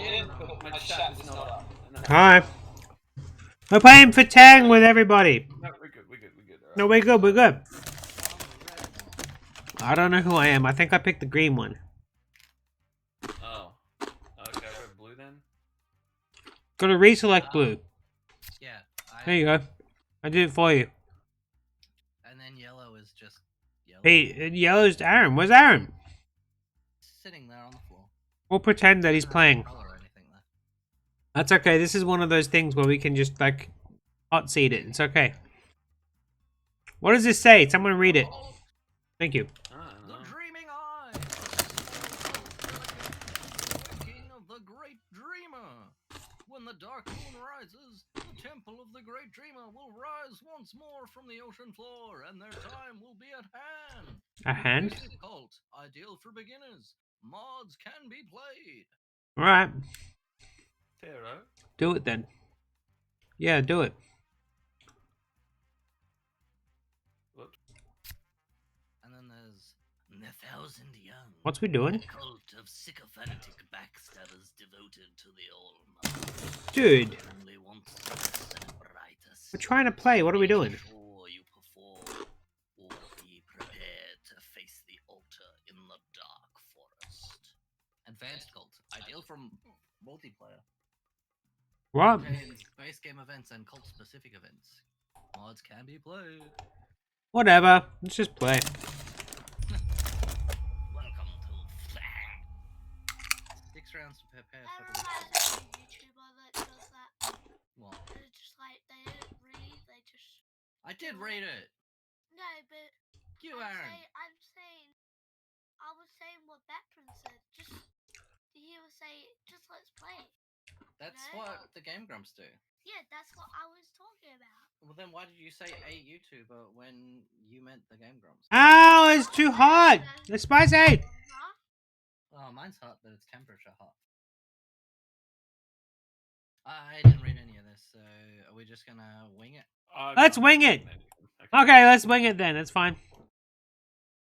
in, but my chat is not up. Hi. We're playing Fhtagn with everybody. No, we're good, we're good, we're good. No, we're good, we're good. I don't know who I am. I think I picked the green one. Oh. Okay, red, blue then? Go to reselect blue. Yeah. There you go. I did it for you. And then yellow is just yellow. Hey, yellow's Aaron. Where's Aaron? Sitting there on the floor. We'll pretend that he's playing. Color or anything there. That's okay. This is one of those things where we can just, like, hot seat it. It's okay. What does this say? Someone read it. Thank you. The dreaming eye! King of the great dreamer! When the dark moon rises, the temple of the great dreamer will rise once more from the ocean floor, and their time will be at hand. A hand? This is cult, ideal for beginners. Mods can be played. Alright. Pharaoh? Do it then. Yeah, do it. Whoops. And then there's the Thousand Young. What's we doing? A cult of sycophantic backstabbers devoted to the All-Mother. Dude. Only wants the best and brightest. We're trying to play. What are we doing? Before you perform, or be prepared to face the altar in the dark forest. Advanced cult, ideal for multiplayer. What? Contains base game events and cult-specific events. Mods can be played. Whatever. Let's just play. Welcome to Fhtagn. 6 rounds to prepare for the YouTuber that does that. What? They're just like, they don't read, they just... I did read it! No, but... You, Aaron! I was saying what Batprince said. He was saying, just let's play. That's No? what the Game Grumps do. Yeah, that's what I was talking about. Well, then why did you say a YouTuber when you meant the Game Grumps? Ow, it's too hot. It's spicy. Huh? Oh, mine's hot, but it's temperature hot. I didn't read any of this, so are we just gonna wing it? Let's wing it. Okay, let's wing it then. That's fine.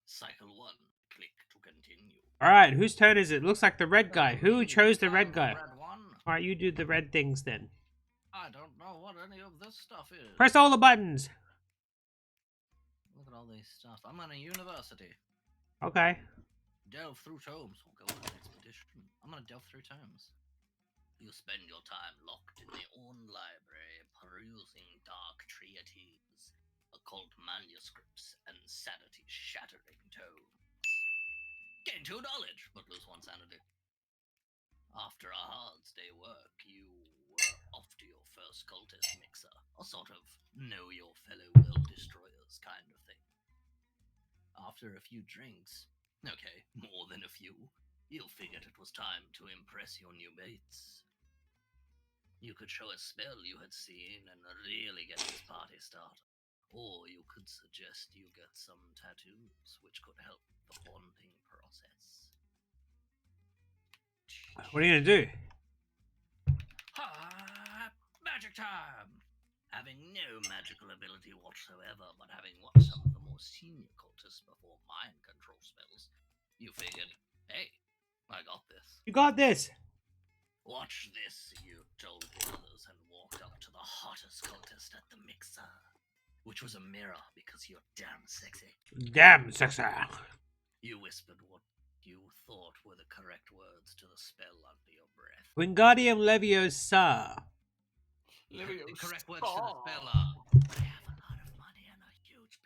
Cycle 1. Click to continue. Alright, whose turn is it? Looks like the red guy. Who chose the red guy? Red one. Alright, you do the red things then. I don't know what any of this stuff is. Press all the buttons. Look at all this stuff. I'm on a university. Okay. Delve through tomes or go on an expedition. I'm gonna delve through tomes. You spend your time locked in the own library, perusing dark treatises, occult manuscripts, and sanity-shattering tomes. Gain 2 knowledge, but lose 1 sanity. After a hard day's work, you were off to your first cultist mixer, a sort of know-your-fellow-world-destroyers kind of thing. After a few drinks, okay, more than a few, you figured it was time to impress your new mates. You could show a spell you had seen and really get this party started. Or you could suggest you get some tattoos, which could help the bonding process. What are you gonna do? Magic time! Having no magical ability whatsoever, but having watched some of the more senior cultists perform mind control spells, you figured, hey, I got this. You got this. Watch this, you told the others, and walked up to the hottest cultist at the mixer, which was a mirror because you're damn sexy. Damn sexy. You whispered what you thought were the correct words to the spell under your breath. Wingardium Leviosa. The correct words to the spell are, I have a lot of money and a huge...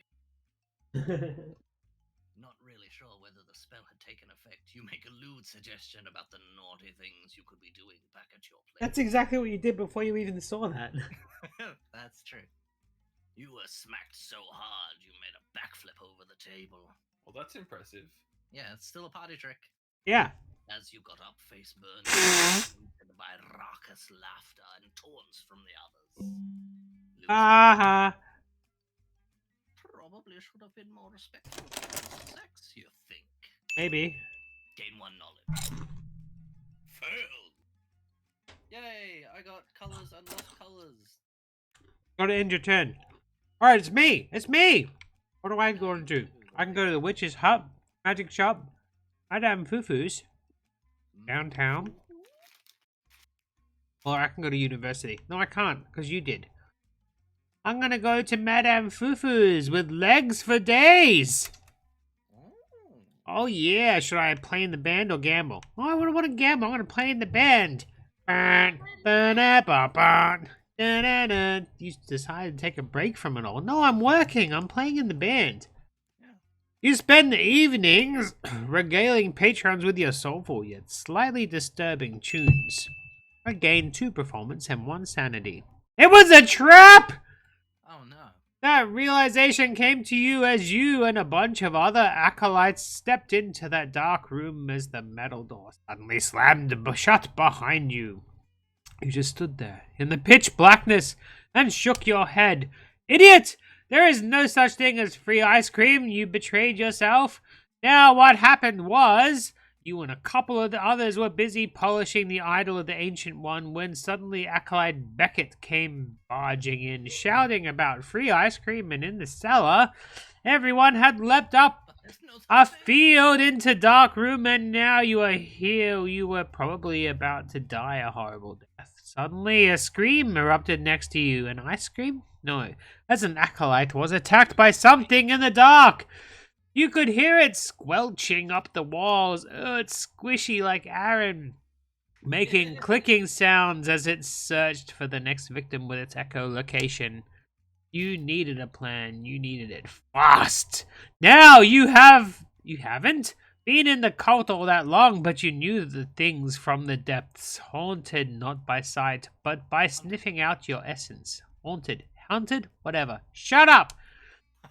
Not really sure whether the spell had taken effect. You make a lewd suggestion about the naughty things you could be doing back at your place. That's exactly what you did before you even saw that. That's true. You were smacked so hard you made a backflip over the table. Well, that's impressive. Yeah, it's still a party trick. Yeah. As you got up, face burning, by raucous laughter and taunts from the others. Aha. Probably should have been more respectful towards sex, you think. Maybe. Gain 1 knowledge. Failed. Yay! I got colors and lost colors. Gotta end your turn. Alright, it's me. It's me. What do I go to do? I can go to the witch's hut, magic shop, Madame Fufu's, downtown, Or I can go to university. No, I can't, because you did. I'm gonna go to Madame Fufu's with legs for days. Oh yeah, should I play in the band or gamble? Oh, I want to gamble. I'm gonna play in the band. You decided to take a break from it all. No, I'm working. I'm playing in the band. You spend the evenings regaling patrons with your soulful yet slightly disturbing tunes. I gained 2 performance and 1 sanity. It was a trap! Oh no. That realization came to you as you and a bunch of other acolytes stepped into that dark room as the metal door suddenly slammed shut behind you. You just stood there in the pitch blackness and shook your head. Idiot! There is no such thing as free ice cream. You betrayed yourself. Now what happened was, you and a couple of the others were busy polishing the idol of the Ancient One when suddenly Acolyte Beckett came barging in, shouting about free ice cream, and in the cellar, everyone had leapt up a field into dark room, and now you are here. You were probably about to die a horrible death. Suddenly, a scream erupted next to you. An ice cream? No, as an acolyte was attacked by something in the dark. You could hear it squelching up the walls. Oh, it's squishy like Aaron, making clicking sounds as it searched for the next victim with its echolocation. You needed a plan. You needed it fast. Now you haven't been in the cult all that long, but you knew the things from the depths, haunted not by sight, but by sniffing out your essence. Haunted, whatever. Shut up!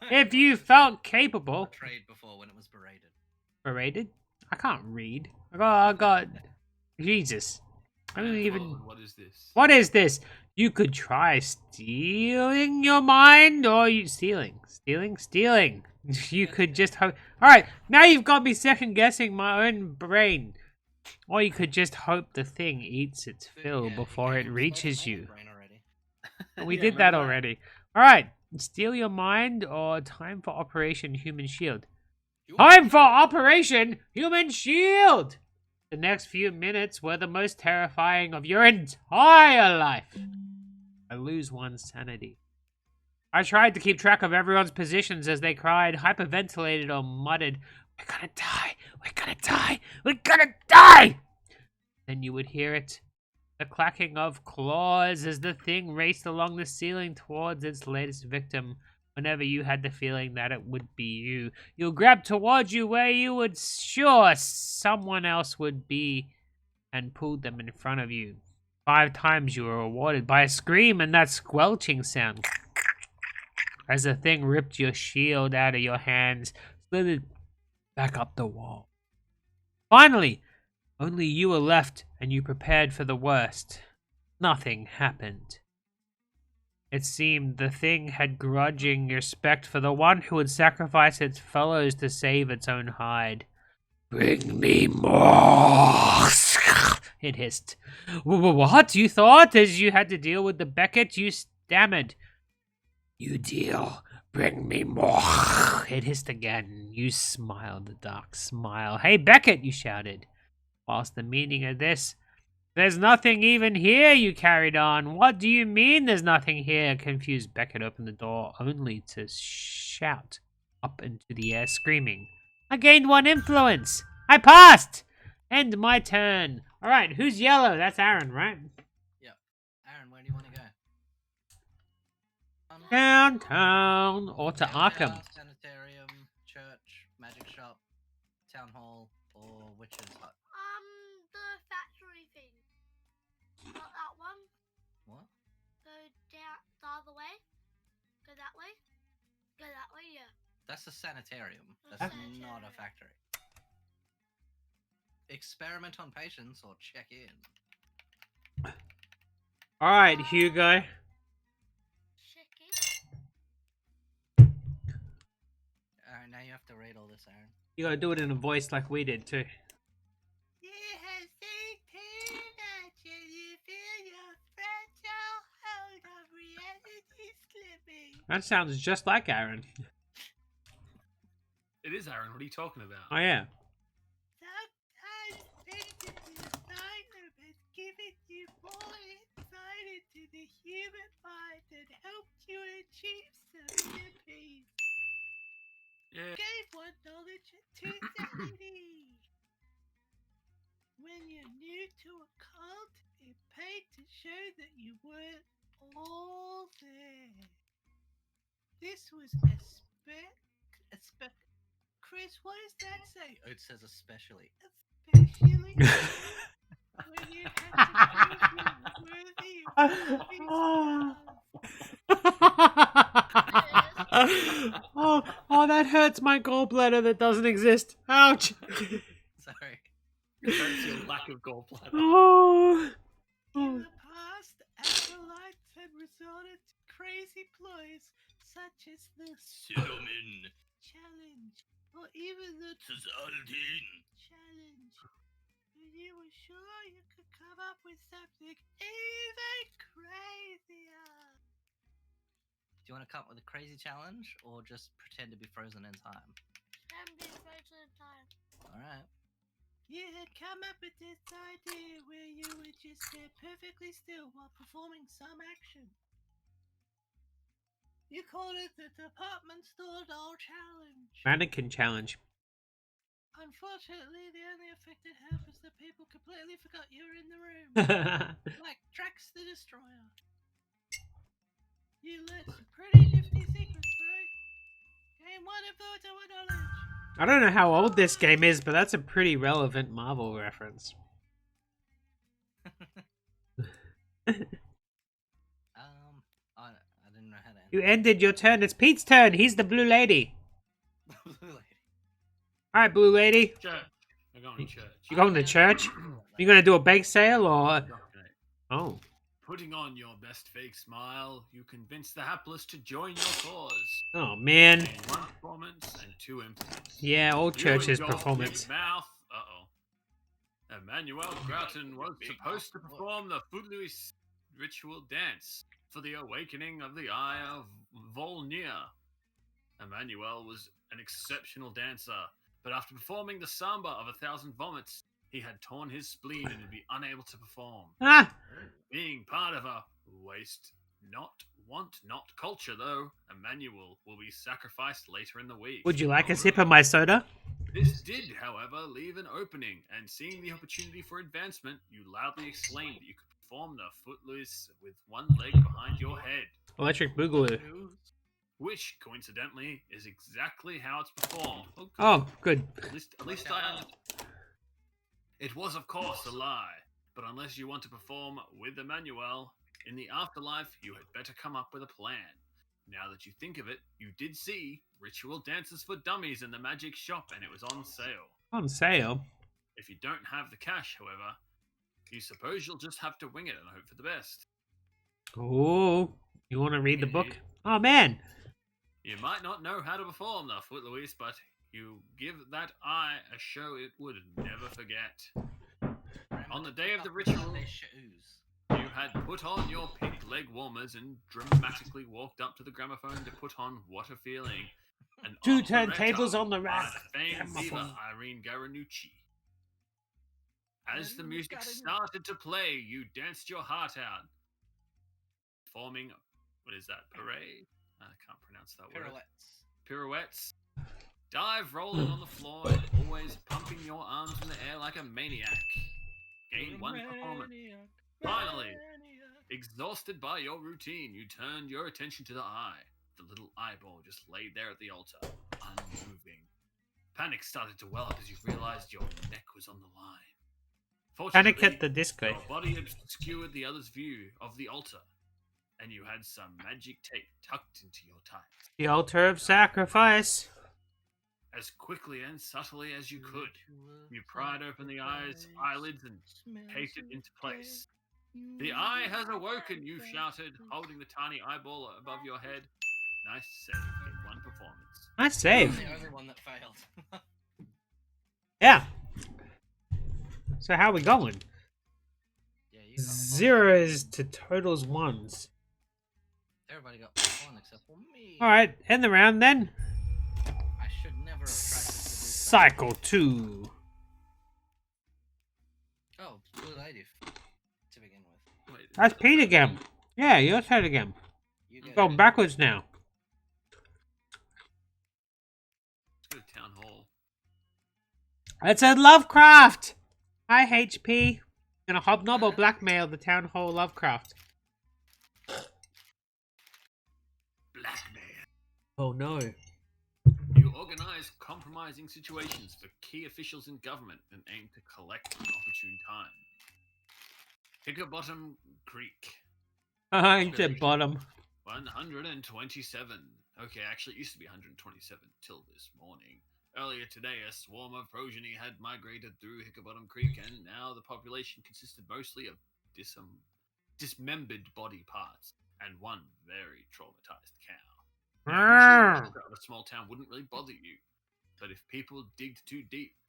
If you felt capable. Betrayed before when it was berated. Berated? I can't read. I got. Jesus. I don't even. What is this? What is this? You could try stealing your mind, or you stealing. You could just hope. All right, now you've got me second guessing my own brain. Or you could just hope the thing eats its fill before it reaches you. We did that already. All right, steal your mind or time for Operation Human Shield. Time for Operation Human Shield! The next few minutes were the most terrifying of your entire life. I lose 1 sanity. I tried to keep track of everyone's positions as they cried, hyperventilated, or muttered, "We're gonna die! We're gonna die! We're gonna die!" Then you would hear it. The clacking of claws as the thing raced along the ceiling towards its latest victim. Whenever you had the feeling that it would be you, you'll grab towards you where you would sure someone else would be and pulled them in front of you. 5 times you were rewarded by a scream and that squelching sound. As the thing ripped your shield out of your hands, slithered back up the wall. Finally, only you were left, and you prepared for the worst. Nothing happened. It seemed the thing had grudging respect for the one who would sacrifice its fellows to save its own hide. "Bring me more," it hissed. "What? You thought as you had to deal with the Beckett, you stammered. "You deal. Bring me more," it hissed again. You smiled a dark smile. "Hey, Beckett," you shouted. Whilst the meaning of this, "There's nothing even here," you carried on. "What do you mean there's nothing here?" Confused Beckett opened the door only to shout up into the air, screaming, "I gained 1 influence! I passed! End my turn." Alright, who's yellow? That's Aaron, right? Yep. Aaron, where do you want to go? Downtown or to Arkham. Sanitarium, church, magic shop, town hall, or witch's hut. The factory thing. Not that one. What? Go down the other way. Go that way. Go that way, yeah. That's a sanitarium. A That's sanitarium. not a factory. Experiment on patients or check in. Alright, Hugo. Chicken. Alright, now you have to read all this, Aaron. You gotta do it in a voice like we did too. That sounds just like Aaron. It is Aaron. What are you talking about? Oh yeah. Sometimes patience is silent, but give it you more Yeah. Gave one knowledge and two sanity. When you're new to a cult, it paid to show that you weren't all there. This was Chris, what does that say? Oh, it says especially. Especially when you had to prove you were worthy of oh, that hurts my gallbladder that doesn't exist. Ouch. Sorry. It hurts your lack of gallbladder. Oh. In the past, acolytes had resorted to crazy ploys such as the Cinnamon Challenge or even the Tazaldin Challenge. But you were sure you could come up with something even crazier. Do you want to come up with a crazy challenge or just pretend to be frozen in time? Can be frozen in time. Alright. You had come up with this idea where you would just stand perfectly still while performing some action. You called it the Department Store Doll Challenge. Mannequin challenge. Unfortunately, the only effect it had was that people completely forgot you were in the room. Like Drax the Destroyer. You learned some pretty nifty secrets, though. Game 1 of Voto knowledge. I don't know how old this game is, but that's a pretty relevant Marvel reference. I didn't know how to end. You ended your turn. It's Pete's turn. He's the blue lady. Blue lady. All right, blue lady. Church. We're going to church. You going to church? You gonna do a bake sale or? Okay. Oh. Putting on your best fake smile, you convince the hapless to join your cause. Oh man. In one performance and two empties. Yeah, old church's You and your performance. big mouth. Emmanuel Groughton was supposed to perform the Footloose ritual dance for the awakening of the Eye of Volnir. Emmanuel was an exceptional dancer, but after performing the samba of 1,000 vomits, he had torn his spleen and would be unable to perform. Ah. Being part of a want culture, though, Emmanuel will be sacrificed later in the week. Would you like a sip of my soda? This did, however, leave an opening, and seeing the opportunity for advancement, you loudly exclaimed that you could perform the Footloose with one leg behind your head. Electric Boogaloo. Which, coincidentally, is exactly how it's performed. Oh, good. At least I understand. It was, of course, a lie, but unless you want to perform with Emmanuel, in the afterlife, you had better come up with a plan. Now that you think of it, you did see Ritual Dances for Dummies in the Magic Shop, and it was on sale. On sale? If you don't have the cash, however, you suppose you'll just have to wing it and hope for the best. Oh, you want to read the book? Oh, man. You might not know how to perform the Footloose, but you give that eye a show it would never forget. On the day of the ritual, you had put on your pink leg warmers and dramatically walked up to the gramophone to put on What a Feeling. And Two turntables on the rack. Famed diva Irene Garanucci. As the music started to play, you danced your heart out. Forming, what is that, parade? I can't pronounce that word. Pirouettes. Dive rolling on the floor and always pumping your arms in the air like a maniac. Gain one performance. Finally, exhausted by your routine, you turned your attention to the eye. The little eyeball just laid there at the altar, unmoving. Panic started to well up as you realized your neck was on the line. Fortunately, Panic at the disco. your body obscured the other's view of the altar, and you had some magic tape tucked into your tights. The altar of sacrifice. As quickly and subtly as you could, you pried open the eyelids and taped it into place. The eye has awoken, you shouted, holding the tiny eyeball above your head. Nice save in one performance. Nice save. The only one that failed. Yeah. So how we going? Yeah, you got Zeros to totals ones. Everybody got one except for me. Alright, end the round then. I should never have tried to Cycle 2. Oh, blue lady to begin with. Wait, That's Pete again. Yeah, your turn again. You get Going backwards now. It's a Lovecraft! Hi, HP. Gonna hobnob or blackmail the town hall Lovecraft. Blackmail. Oh no. You organize compromising situations for key officials in government and aim to collect an opportune time. Hickerbottom Creek. Into bottom. 127. Okay, actually, it used to be 127 till this morning. Earlier today, a swarm of progeny had migrated through Hickerbottom Creek, and now the population consisted mostly of dismembered body parts and one very traumatized cow. Now, usually, a small town wouldn't really bother you, but if people digged too deep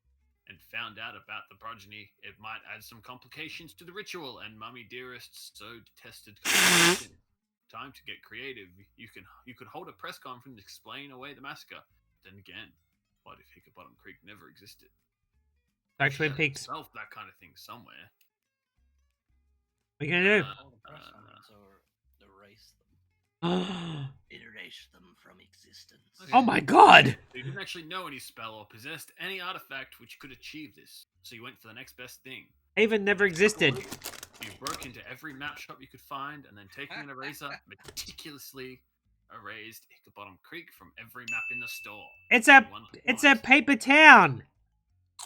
and found out about the progeny, it might add some complications to the ritual, and Mummy Dearest so detested complications. Time to get creative. You could hold a press conference to explain away the massacre. Then again, what if Hickerbottom Creek never existed? Like Twin Peaks. Self that kind of thing somewhere. What are you gonna do? Hold a press conference or erase them. Erase them from existence. Okay. Oh my god! You didn't actually know any spell or possessed any artifact which could achieve this, so you went for the next best thing. Haven never existed. You broke into every map shop you could find, and then taking an eraser, meticulously erased Hickerbottom Creek from every map in the store. It's a paper town!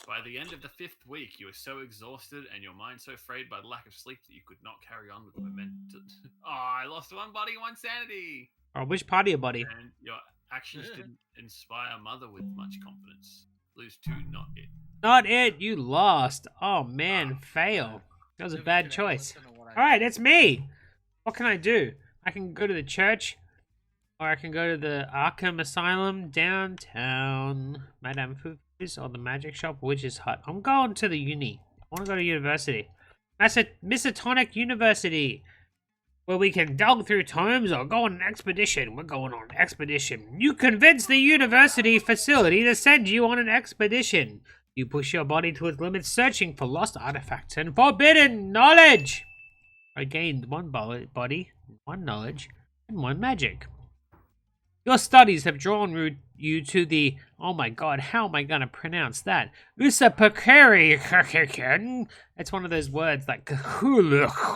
By the end of the 5th week, you were so exhausted and your mind so frayed by the lack of sleep that you could not carry on with the momentum. Oh, I lost one body, one sanity! Oh, which part of your body? And your actions didn't inspire Mother with much confidence. Lose 2, not it. Not it, you lost. Oh man, fail. That was a bad choice. Alright, it's me! What can I do? I can go to the church, or I can go to the Arkham Asylum downtown. Madame Fufu's or the magic shop, Witch's Hut. I'm going to the uni. I want to go to university. That's a Misatonic University, where we can delve through tomes or go on an expedition. We're going on an expedition. You convince the university facility to send you on an expedition. You push your body to its limits, searching for lost artifacts and forbidden knowledge. I gained 1 body, 1 knowledge, and 1 magic. Your studies have drawn you to the... Oh my god, how am I going to pronounce that? Usapakari. It's one of those words like...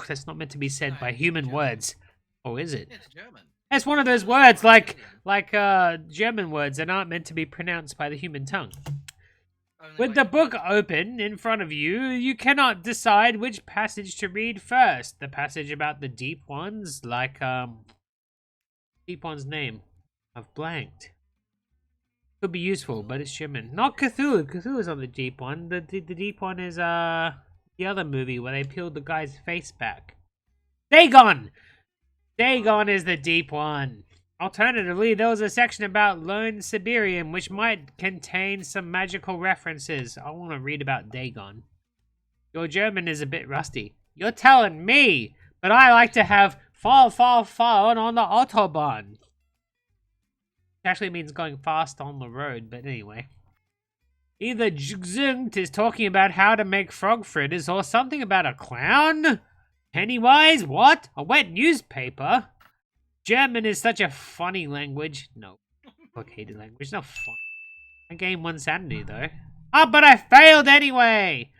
That's not meant to be said by human words. Oh, is it? It's German. It's one of those words like German words that aren't meant to be pronounced by the human tongue. With the book open in front of you, you cannot decide which passage to read first. The passage about the deep ones, like, deep one's name. I've blanked. Could be useful, but it's German. Not Cthulhu. Cthulhu's on the deep one. The deep one is, the other movie where they peeled the guy's face back. Dagon! Dagon is the deep one. Alternatively, there was a section about Lone Siberian, which might contain some magical references. I want to read about Dagon. Your German is a bit rusty. You're telling me, but I like to have fall on the Autobahn. It actually means going fast on the road, but anyway. Either Zungt is talking about how to make frog fritters or something about a clown? Pennywise? What? A wet newspaper? German is such a funny language. No, complicated language. Not fun. I gained 1 sanity though. Oh, but I failed anyway!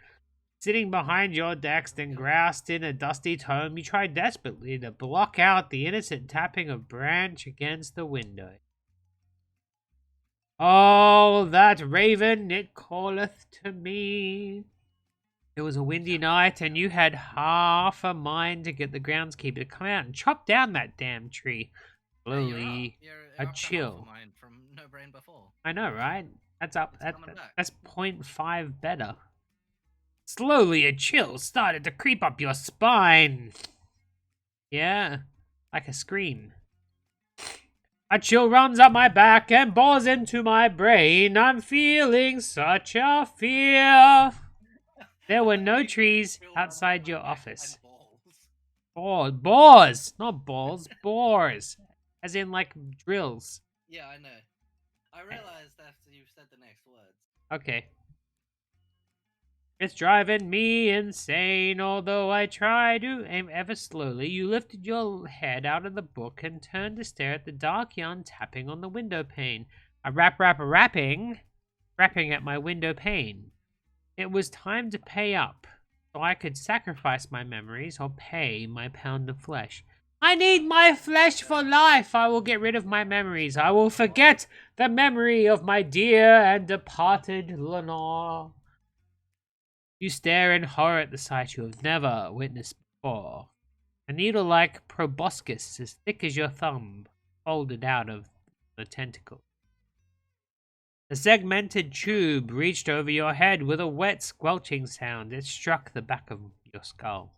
Sitting behind your desk and groused in a dusty tome, you try desperately to block out the innocent tapping of branch against the window. Oh, that raven, it calleth to me. It was a windy night, and you had half a mind to get the groundskeeper to come out and chop down that damn tree. Slowly, a chill. From No Brain Before. I know, right? That's up. That's 0.5 better. Slowly, a chill started to creep up your spine. Yeah, like a scream. A chill runs up my back and bores into my brain. I'm feeling such a fear. There were no trees outside your office. Boars, not balls, boars. As in, like, drills. Yeah, I know. I realized after you said the next words. Okay. It's driving me insane, although I try to aim ever slowly. You lifted your head out of the book and turned to stare at the dark yarn tapping on the window pane. A rapping at my window pane. It was time to pay up, so I could sacrifice my memories or pay my pound of flesh. I need my flesh for life. I will get rid of my memories. I will forget the memory of my dear and departed Lenore. You stare in horror at the sight you have never witnessed before. A needle-like proboscis as thick as your thumb, folded out of the tentacle. The segmented tube reached over your head with a wet squelching sound. It struck the back of your skull.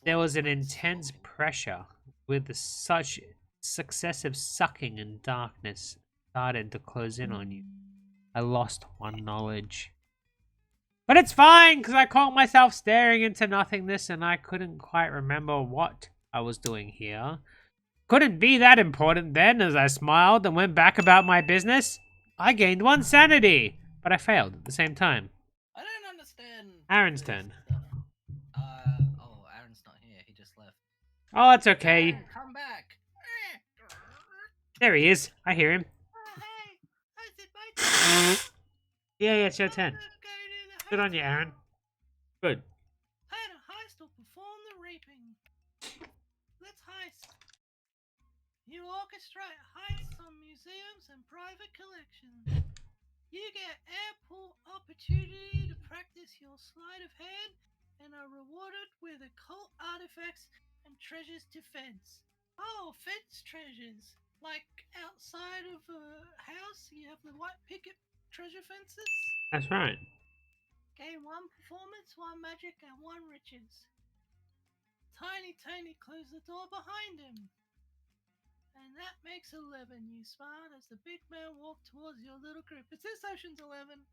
There was an intense pressure with such successive sucking and darkness started to close in on you. I lost one knowledge. But it's fine, because I caught myself staring into nothingness and I couldn't quite remember what I was doing here. Couldn't be that important then, as I smiled and went back about my business. I gained 1 sanity, but I failed at the same time. I don't understand. Aaron's turn. Oh, Aaron's not here. He just left. Oh, it's okay. Aaron, come back. There he is. I hear him. Hey, I did my turn. Yeah, it's your turn. Good on you, Aaron. Good. Plan a heist or perform the raping. Let's heist. You orchestrate heists on museums and private collections. You get ample opportunity to practice your sleight of hand and are rewarded with occult artifacts and treasures to fence. Oh, fence treasures. Like outside of a house, you have the white picket treasure fences. That's right. Gain 1 performance, 1 magic, and 1 riches. Tiny Tony closed the door behind him. And that makes 11, you smiled as the big man walked towards your little group. Is this Ocean's 11?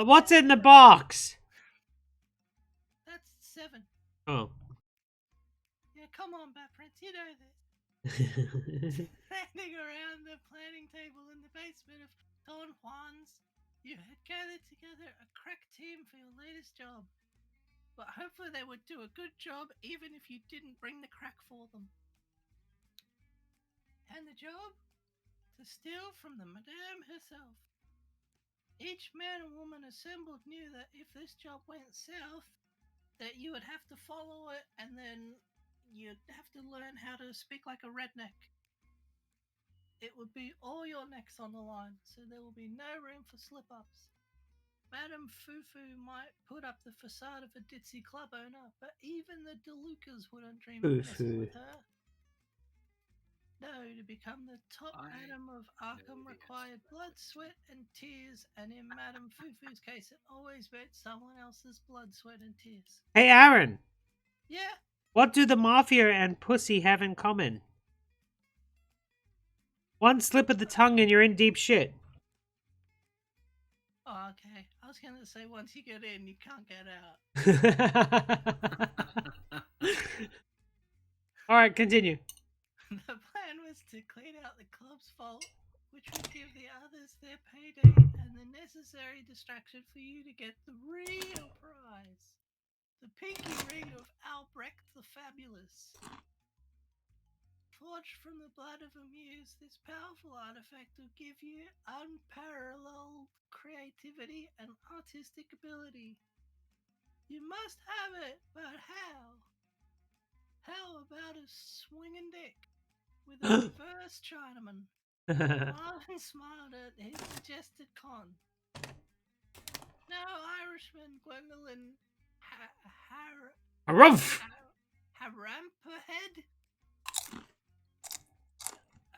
What's in the box? That's 7. Oh. Yeah, come on, Batprince, you know this. Standing around the planning table in the basement of Don Juan's, you had gathered together a crack team for your latest job. But hopefully they would do a good job even if you didn't bring the crack for them. And the job? To steal from the Madame herself. Each man and woman assembled knew that if this job went south, that you would have to follow it and then you'd have to learn how to speak like a redneck. It would be all your necks on the line, so there will be no room for slip-ups. Madame Fufu might put up the facade of a ditzy club owner, but even the DeLucas wouldn't dream of messing with her. No, to become the top Adam of Arkham required blood, sweat, and tears, and in Madame Fufu's case, it always meant someone else's blood, sweat, and tears. Hey, Aaron. Yeah? What do the Mafia and Pussy have in common? 1 slip of the tongue and you're in deep shit. Oh, okay. I was going to say once you get in, you can't get out. Alright, continue. The plan was to clean out the club's vault, which would give the others their payday and the necessary distraction for you to get the real prize. The pinky ring of Albrecht the Fabulous. Forged from the blood of a muse, this powerful artifact will give you unparalleled creativity and artistic ability. You must have it, but how? How about a swinging dick with a reverse Chinaman? Marvin smiled at his suggested con. No, Irishman Gwendolyn Haramperhead?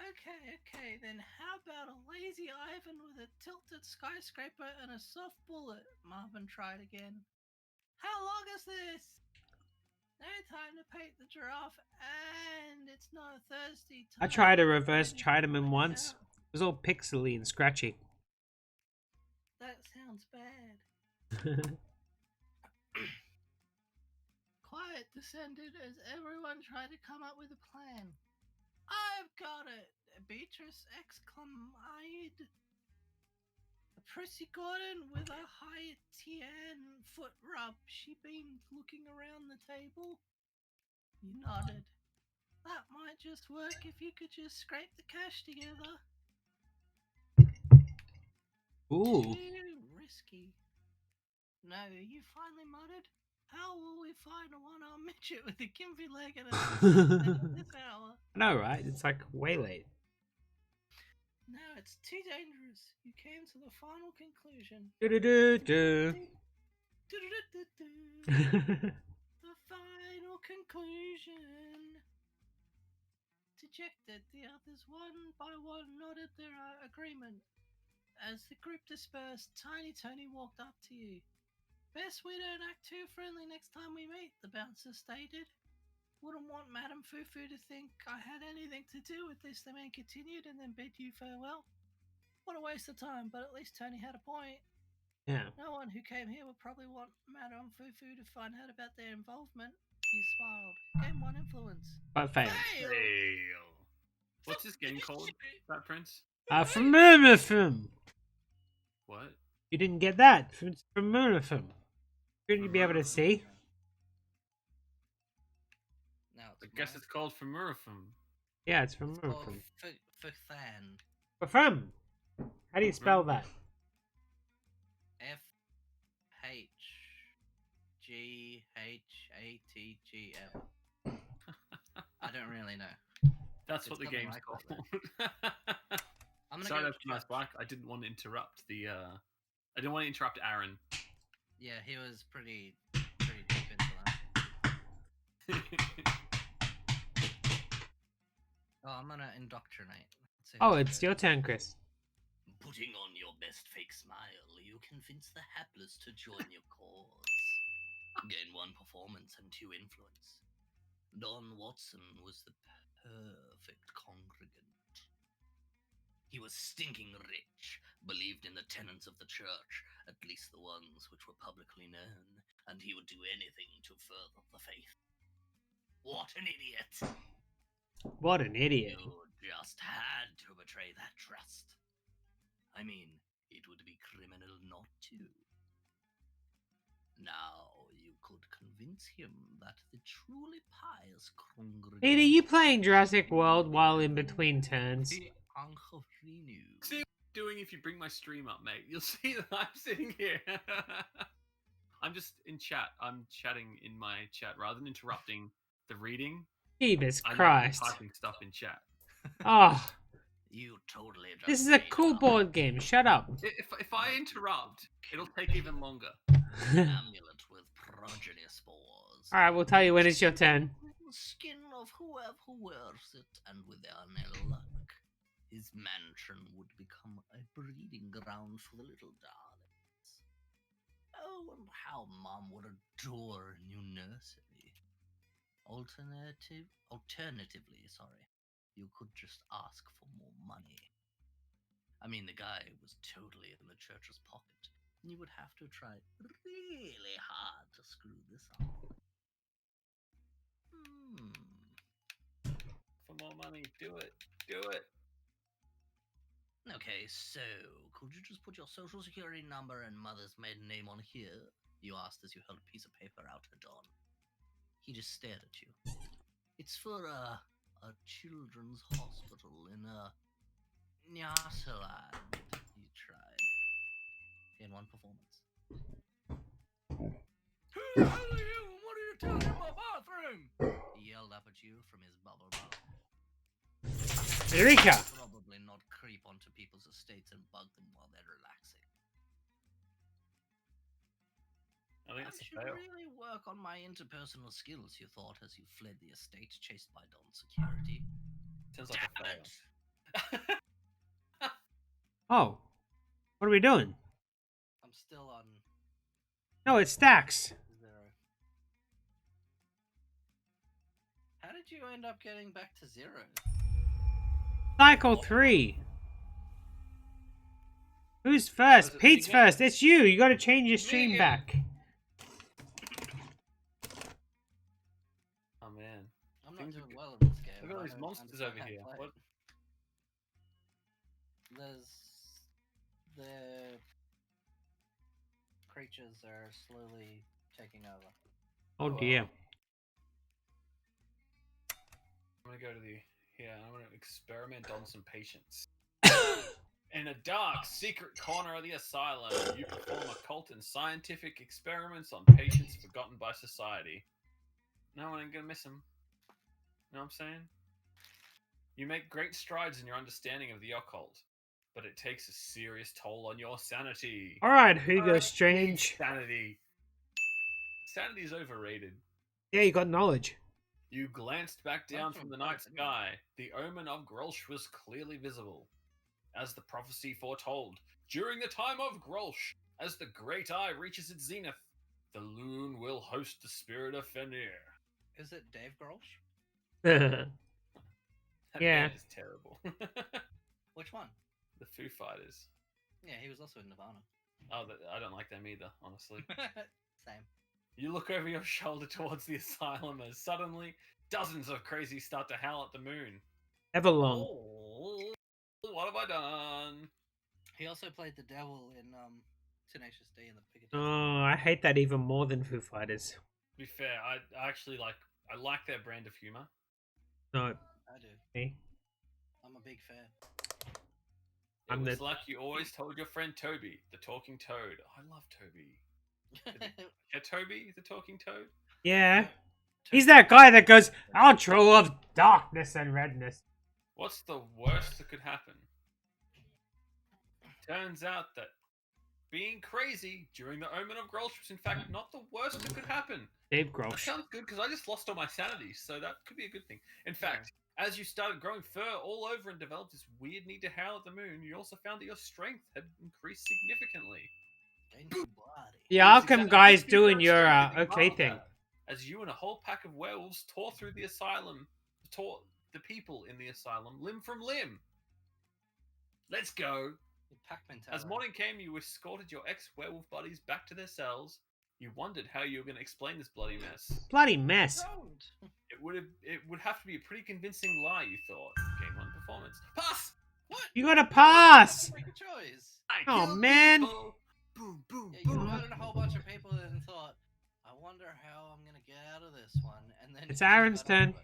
Okay, then how about a lazy Ivan with a tilted skyscraper and a soft bullet? Marvin tried again. How long is this? No time to paint the giraffe, and it's not thirsty time. I tried a reverse Chinaman once. It was all pixely and scratchy. That sounds bad. Quiet descended as everyone tried to come up with a plan. I've got it! Beatrice exclaimed. A Prissy Gordon with a Haitian foot rub. She beamed, looking around the table. You nodded. That might just work if you could just scrape the cash together. Ooh. 2 risky. No, you finally muttered. How will we find a one-armed midget with a gimpy leg and a at this hour? I know, right? It's like way late. No, it's too dangerous. You came to the final conclusion. Do-do-do-do. The final conclusion. Dejected, the others one by one nodded their agreement. As the group dispersed, Tiny Tony walked up to you. Best we don't act too friendly next time we meet, the bouncer stated. Wouldn't want Madame Fufu to think I had anything to do with this, the man continued, and then bid you farewell. What a waste of time, but at least Tony had a point. Yeah. No one who came here would probably want Madame Fufu to find out about their involvement. You smiled. Game 1 influence. But failed. Fail. What's this game called, Batprince? From Moonfilm. What? You didn't get that? From Moonfilm. Couldn't you be able to see? Now I guess it's called Fhtagn. Yeah, it's from called Moonfilm. Fhtagn. From? How do you spell that? FHGHATGM. I don't really know. That's It's what the something game's like called. I'm gonna Sorry, go that's nice black. I didn't want to interrupt the. I didn't want to interrupt Aaron. Yeah, he was pretty deep into that. Oh, I'm gonna indoctrinate. Let's see Oh, how it's it your goes. turn, Chris. Putting on your best fake smile, you convince the hapless to join your cause. Gain 1 performance and 2 influence. Don Watson was the perfect congregant. He was stinking rich, believed in the tenets of the church, at least the ones which were publicly known, and he would do anything to further the faith. What an idiot! What an idiot. You just had to betray that trust. I mean, it would be criminal not to. Now you could convince him that the truly pious congregation... Peter, you playing Jurassic World while in between turns? The Uncle Renu. See what I'm doing if you bring my stream up, mate. You'll see that I'm sitting here. I'm just in chat. I'm chatting in my chat rather than interrupting the reading. Jesus I'm Christ. typing stuff in chat. Oh, You totally just this is a made cool it up. board game. Shut up. If I interrupt, it'll take even longer. Amulet with progeny spores. Alright, we'll tell you when it's your turn. Skin of whoever wears it, and with any luck, his mansion would become a breeding ground for the little darlings. Oh, and how Mom would adore a new nursery. Alternatively, you could just ask for more money. I mean, the guy was totally in the church's pocket, and you would have to try really hard to screw this up. For more money, do it. Do it. Okay, so, could you just put your social security number and mother's maiden name on here? You asked as you held a piece of paper out to Don. He just stared at you. It's for a children's hospital in Nyasaland. You tried. In 1 performance. Who the hell are you and what are you doing in my bathroom? He yelled up at you from his bubble bubble. Eureka! Probably not creep onto people's estates and bug them while they're relaxing. I think I that's a should fail. really work on my interpersonal skills, you thought as you fled the estate chased by Don's security. Sounds like a fail. Oh. What are we doing? I'm still on No, it's stacks. 0. How did you end up getting back to 0? Cycle 3. Who's first? Was it Pete's me? first. It's you. You gotta change your stream Me. back. Oh man. I'm not Things are doing good. well in this game. Look at all I these don't monsters understand over how to here. play. What? The creatures are slowly taking over. Oh well. dear. I'm gonna go to the. Yeah, I'm gonna experiment on some patients. In a dark, secret corner of the asylum, you perform occult and scientific experiments on patients forgotten by society. No one ain't gonna miss them. Know what I'm saying? You make great strides in your understanding of the occult, but it takes a serious toll on your sanity. All right, Hugo Alright, Strange. Sanity. Sanity is overrated. Yeah, you got knowledge. You glanced back down Learned from from the both, night didn't you? sky. The omen of Grolsch was clearly visible. As the prophecy foretold, during the time of Grolsch, as the great eye reaches its zenith, the loon will host the spirit of Fenrir. Is it Dave Grohl? That Yeah. band is terrible. Which one? The Foo Fighters. Yeah, he was also in Nirvana. Oh, I don't like them either, honestly. Same. You look over your shoulder towards the asylum as suddenly dozens of crazies start to howl at the moon. Everlong. Oh, what have I done? He also played the devil in Tenacious D in the Piccadilly. Oh, I hate that even more than Foo Fighters. To be fair, I actually like their brand of humor. No, I do. me. I'm a big fan. It I'm was the- like you always told your friend Toby, the talking toad. I love Toby. Yeah, Toby, the talking toad? Yeah. He's that guy that goes, outro of darkness and redness. What's the worst that could happen? Turns out that being crazy during the Omen of Grolsch was in fact not the worst that could happen. Dave That Grosh. sounds good because I just lost all my sanity, so that could be a good thing. In fact, as you started growing fur all over and developed this weird need to howl at the moon, you also found that your strength had increased significantly. Gained some body. The It was Arkham exactly guy's what doing you your were saying, okay Martha, thing. as you and a whole pack of werewolves tore through the asylum, tore the people in the asylum limb from limb. Let's go. Pac-Man As Tower. morning came, you escorted your ex-werewolf buddies back to their cells. You wondered how you were going to explain this bloody mess. Bloody mess. Don't. It would have to be a pretty convincing lie, you thought. Game 1 performance. Pass! What? You gotta pass. Make a choice. I Oh, killed man. people. Boom, boom, Yeah, you boom. murdered a whole bunch of people and thought, I wonder how I'm gonna get out of this one. And then It's you just Aaron's got out turn. of it.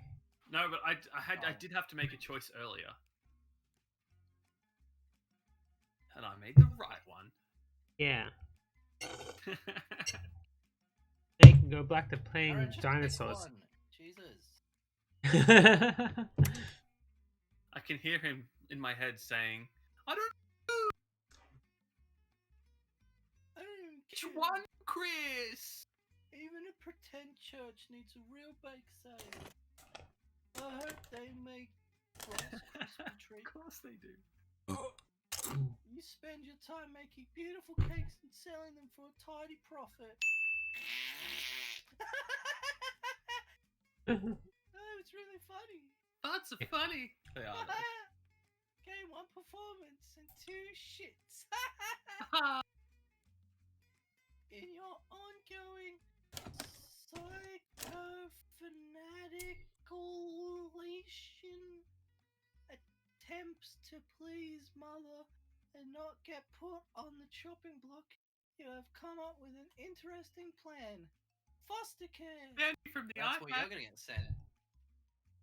No, but I did have to make a choice earlier. And I made the right one. Yeah. They can go back to playing Aaron, just pick dinosaurs. one. Jesus. I can hear him in my head saying, I don't I don't which care. one, Chris? Even a pretend church needs a real bake sale. I hope they make Ross crispy Of treat. course they do. You spend your time making beautiful cakes and selling them for a tidy profit. Oh, it's really funny. That's funny. They are. Game 1 performance and 2 shits. In your ongoing psychofanaticalation attempts to please mother and not get put on the chopping block, you have come up with an interesting plan. Foster care. Andy from the That's what iPad. you're gonna get sent.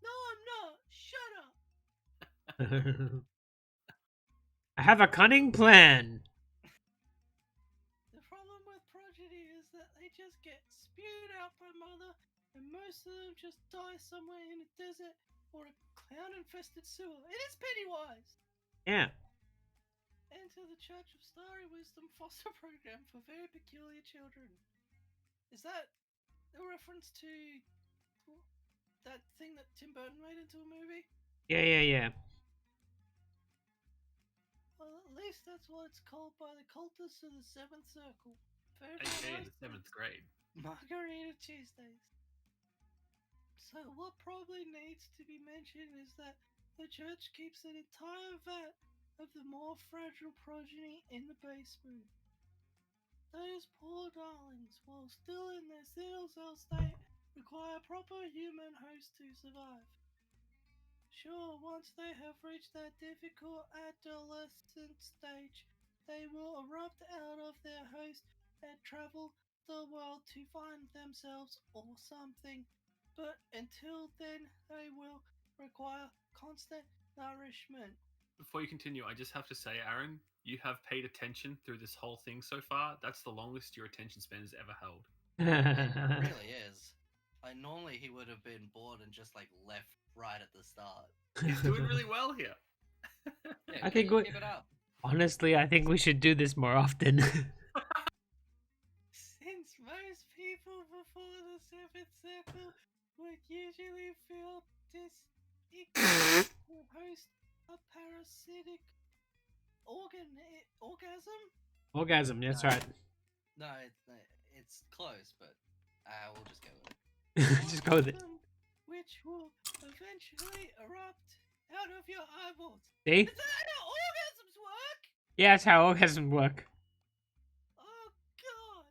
No, I'm not. Shut up. I have a cunning plan. The problem with progeny is that they just get spewed out by mother, and most of them just die somewhere in a desert or a clown-infested sewer. It is Pennywise. Yeah. Enter the Church of Starry Wisdom foster program for very peculiar children. Is that a reference to that thing that Tim Burton made into a movie? Yeah. Well, at least that's what it's called by the cultists of the Seventh Circle. Very AKA nice the 7th grade. Margarita Tuesdays. So what probably needs to be mentioned is that the church keeps an entire vat of the more fragile progeny in the basement. Those poor darlings, while still in their single cell state, require proper human host to survive. Sure, once they have reached that difficult adolescent stage, they will erupt out of their host and travel the world to find themselves or something. But until then, they will require constant nourishment. before you continue, I just have to say, Aaron, you have paid attention through this whole thing so far. That's the longest your attention span has ever held. It really is. Like, normally he would have been bored and just, like, left right at the start. He's doing really well here. Yeah, I think keep it up. honestly, I think we should do this more often. Since most people before the seventh circle would usually feel disequal to host a parasitic orgasm. Orgasm, that's right. No, it's close, but we'll just go with it. Just go with it. Which will eventually erupt out of your eyeballs. See? Is that how orgasms work? Yeah, that's how orgasms work. Oh God!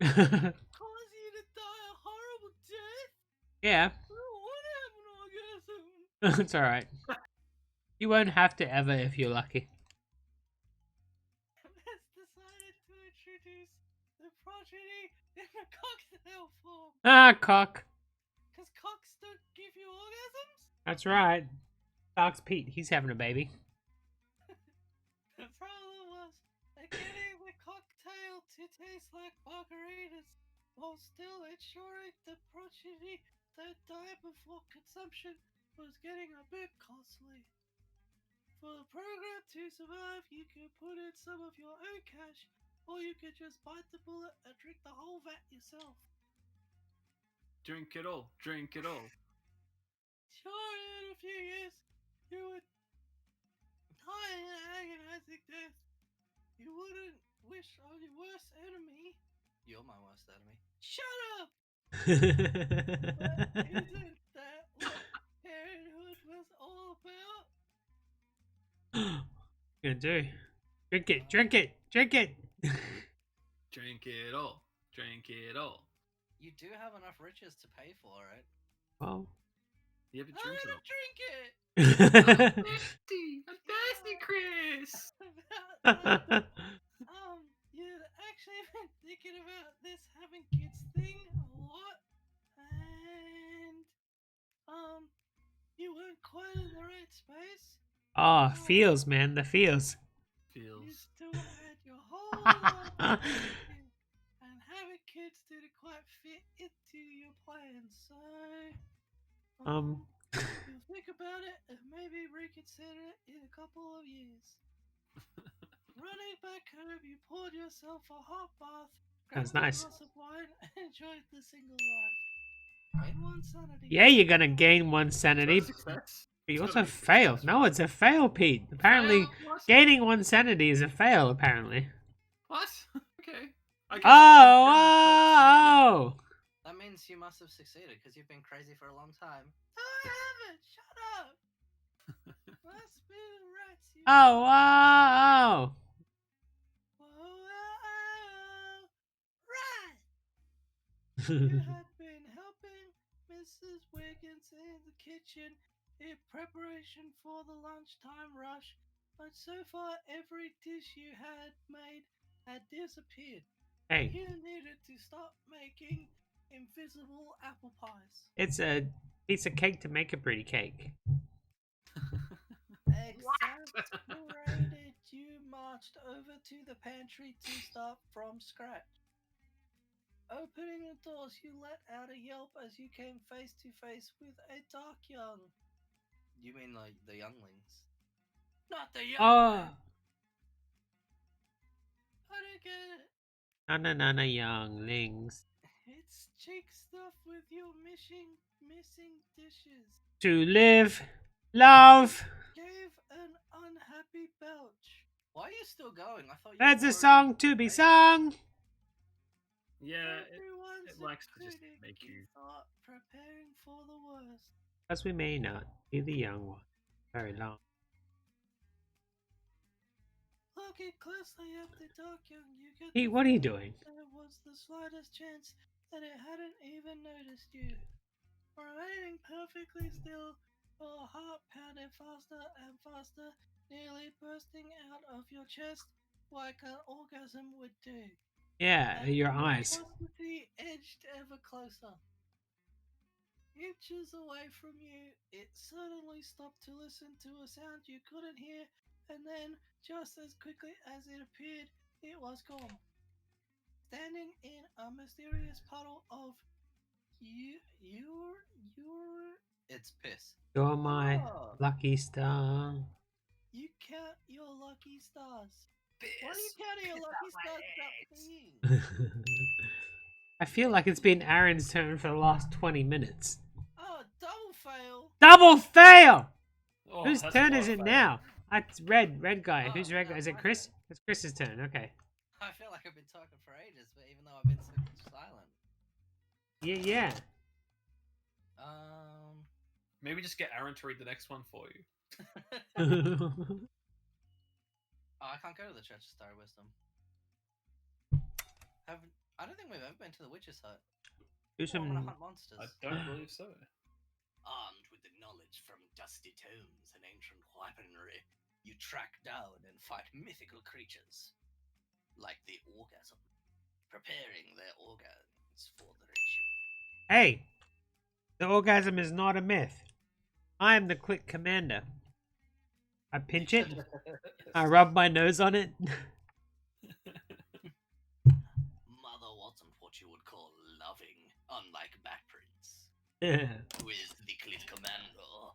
Cause you to die a horrible death? Yeah, I don't want to have an orgasm. it's alright. You won't have to ever if you're lucky. Has decided to introduce the progeny in a cocktail form. Ah, cock. Cause cocks don't give you orgasms? That's right. Dogs Pete, he's having a baby. The problem was getting the cocktail to taste like margaritas while still ensuring the progeny that die before consumption was getting a bit costly. For the program to survive, you could put in some of your own cash, or you could just bite the bullet and drink the whole vat yourself. Drink it all. Drink it all. Sure, in a few years, you would die an agonizing death. You wouldn't wish on your worst enemy. You're my worst enemy. Shut up! But isn't that what parenthood was all about? Gonna do. Drink it, drink it, drink it. Drink it all. Drink it all. You do have enough riches to pay for it. Well. You have a I'm drink gonna it. drink it! I'm thirsty. I'm thirsty, Chris. You've actually been thinking about this having kids thing a lot, and you weren't quite in the right space. Oh, feels, man, the feels. You Feels. still had your whole life and having kids didn't quite fit into your plans, so you'll think about it and maybe reconsider it in a couple of years. Running back home, you poured yourself a hot bath, That's grabbed nice. a glass of wine, and enjoyed the single life. Gain one sanity. Yeah, you're gonna gain one sanity, Is that a success? but you It's also gotta be a fail. success, No, right? it's a fail, Pete. Apparently, Fail? What? gaining one sanity is a fail, apparently. What? Okay. I guess Oh! That means you must have succeeded because you've been crazy for a long time. No, I haven't. Shut up. Must be the rats. You Oh! Whoa, rat. You had been helping Mrs. Wiggins in the kitchen in preparation for the lunchtime rush, but so far every dish you had made had disappeared. Hey, You needed to stop making invisible apple pies. it's a piece of cake to make a pretty cake. Exasperated, you marched over to the pantry to start from scratch. Opening the doors, you let out a yelp as you came face to face with a dark young. You mean like the younglings? Not the young. Oh! I don't get it. No, younglings. It's cheek stuffed with your missing dishes. To live, love. Gave an unhappy belch. Why are you still going? I thought you That's were a song to be sung. Yeah, Everyone's it likes to just included, make you- thought, preparing for the worst. As we may not be the young one very long. Looking closely at the dark young, you get Pete, the what are you feeling doing? There was the slightest chance that it hadn't even noticed you. Remaining perfectly still, your heart pounded faster and faster, nearly bursting out of your chest like an orgasm would do. Yeah, And your eyes. curiosity edged ever closer. Inches away from you, it suddenly stopped to listen to a sound you couldn't hear and then, just as quickly as it appeared, it was gone. Standing in a mysterious puddle of it's piss. You're my Oh, lucky star. you count your lucky stars. Piss. Why do you count your Piss lucky out my stars without eggs. peeing? I feel like it's been Aaron's turn for the last 20 minutes. Oh, double fail. Double fail! Oh, Whose that's a turn lot is of it fail. now? It's red guy. Oh, Who's red no, guy? Is it my Chris? turn. It's Chris's turn. Okay. I feel like I've been talking for ages, but even though I've been so silent. Yeah. Maybe just get Aaron to read the next one for you. Oh, I can't go to the Church of Star Wisdom. I don't think we've ever been to the witch's hut. Do Oh, I'm gonna some. hunt monsters. I don't believe so. Armed with the knowledge from dusty tomes and ancient weaponry, you track down and fight mythical creatures, like the orgasm, preparing their organs for the ritual. Hey! The orgasm is not a myth. I am the click commander. I pinch it. I rub my nose on it. Mother wasn't what you would call loving, unlike Batprince, Yeah. who is the clit commander.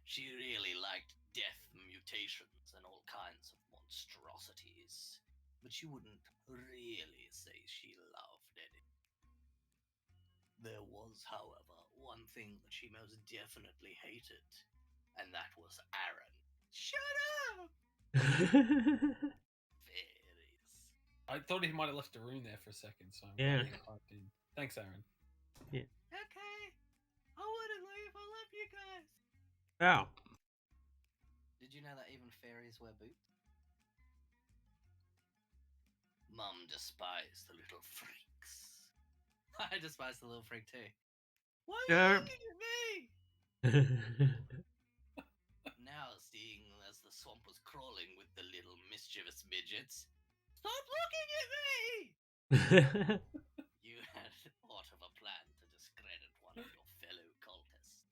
She really liked death, mutations, and all kinds of monstrosities, but you wouldn't really say she loved any. There was, however, one thing that she most definitely hated, and that was Aaron. Shut up! Fairies. I thought he might have left a rune there for a second, so I'm Yeah. glad he typed in. Thanks, Aaron. Okay, I wouldn't leave. I love you guys. Oh. Did you know that even fairies wear boots? Mum despised the little freaks. I despise the little freak too. Why are you looking at me? Now, seeing as the swamp was crawling with the little mischievous midgets, stop looking at me! You had thought of a plan to discredit one of your fellow cultists.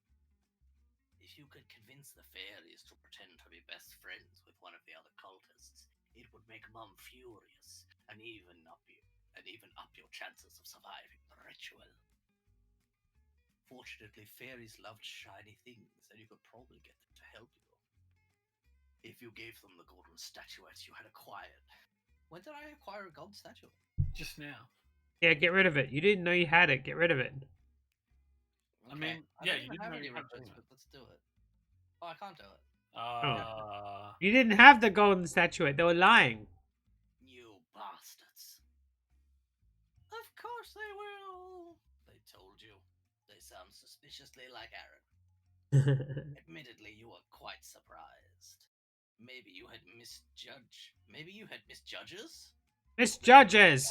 If you could convince the fairies to pretend to be best friends with one of the other cultists, it would make Mum furious and even up your chances of surviving the ritual. Fortunately, fairies loved shiny things, and you could probably get them to help you. If you gave them the golden statuette you had acquired. When did I acquire a gold statuette? Just now. Yeah, get rid of it. You didn't know you had it. Get rid of it. I mean, I yeah, don't you even didn't have know any you had ribbons, to. but let's do it. Oh, I can't do it. You didn't have the golden statuette. They were lying. You bastards. Of course they will. They told you. They sound suspiciously like Aaron. Admittedly, you were quite surprised. Maybe you had misjudges? Misjudges.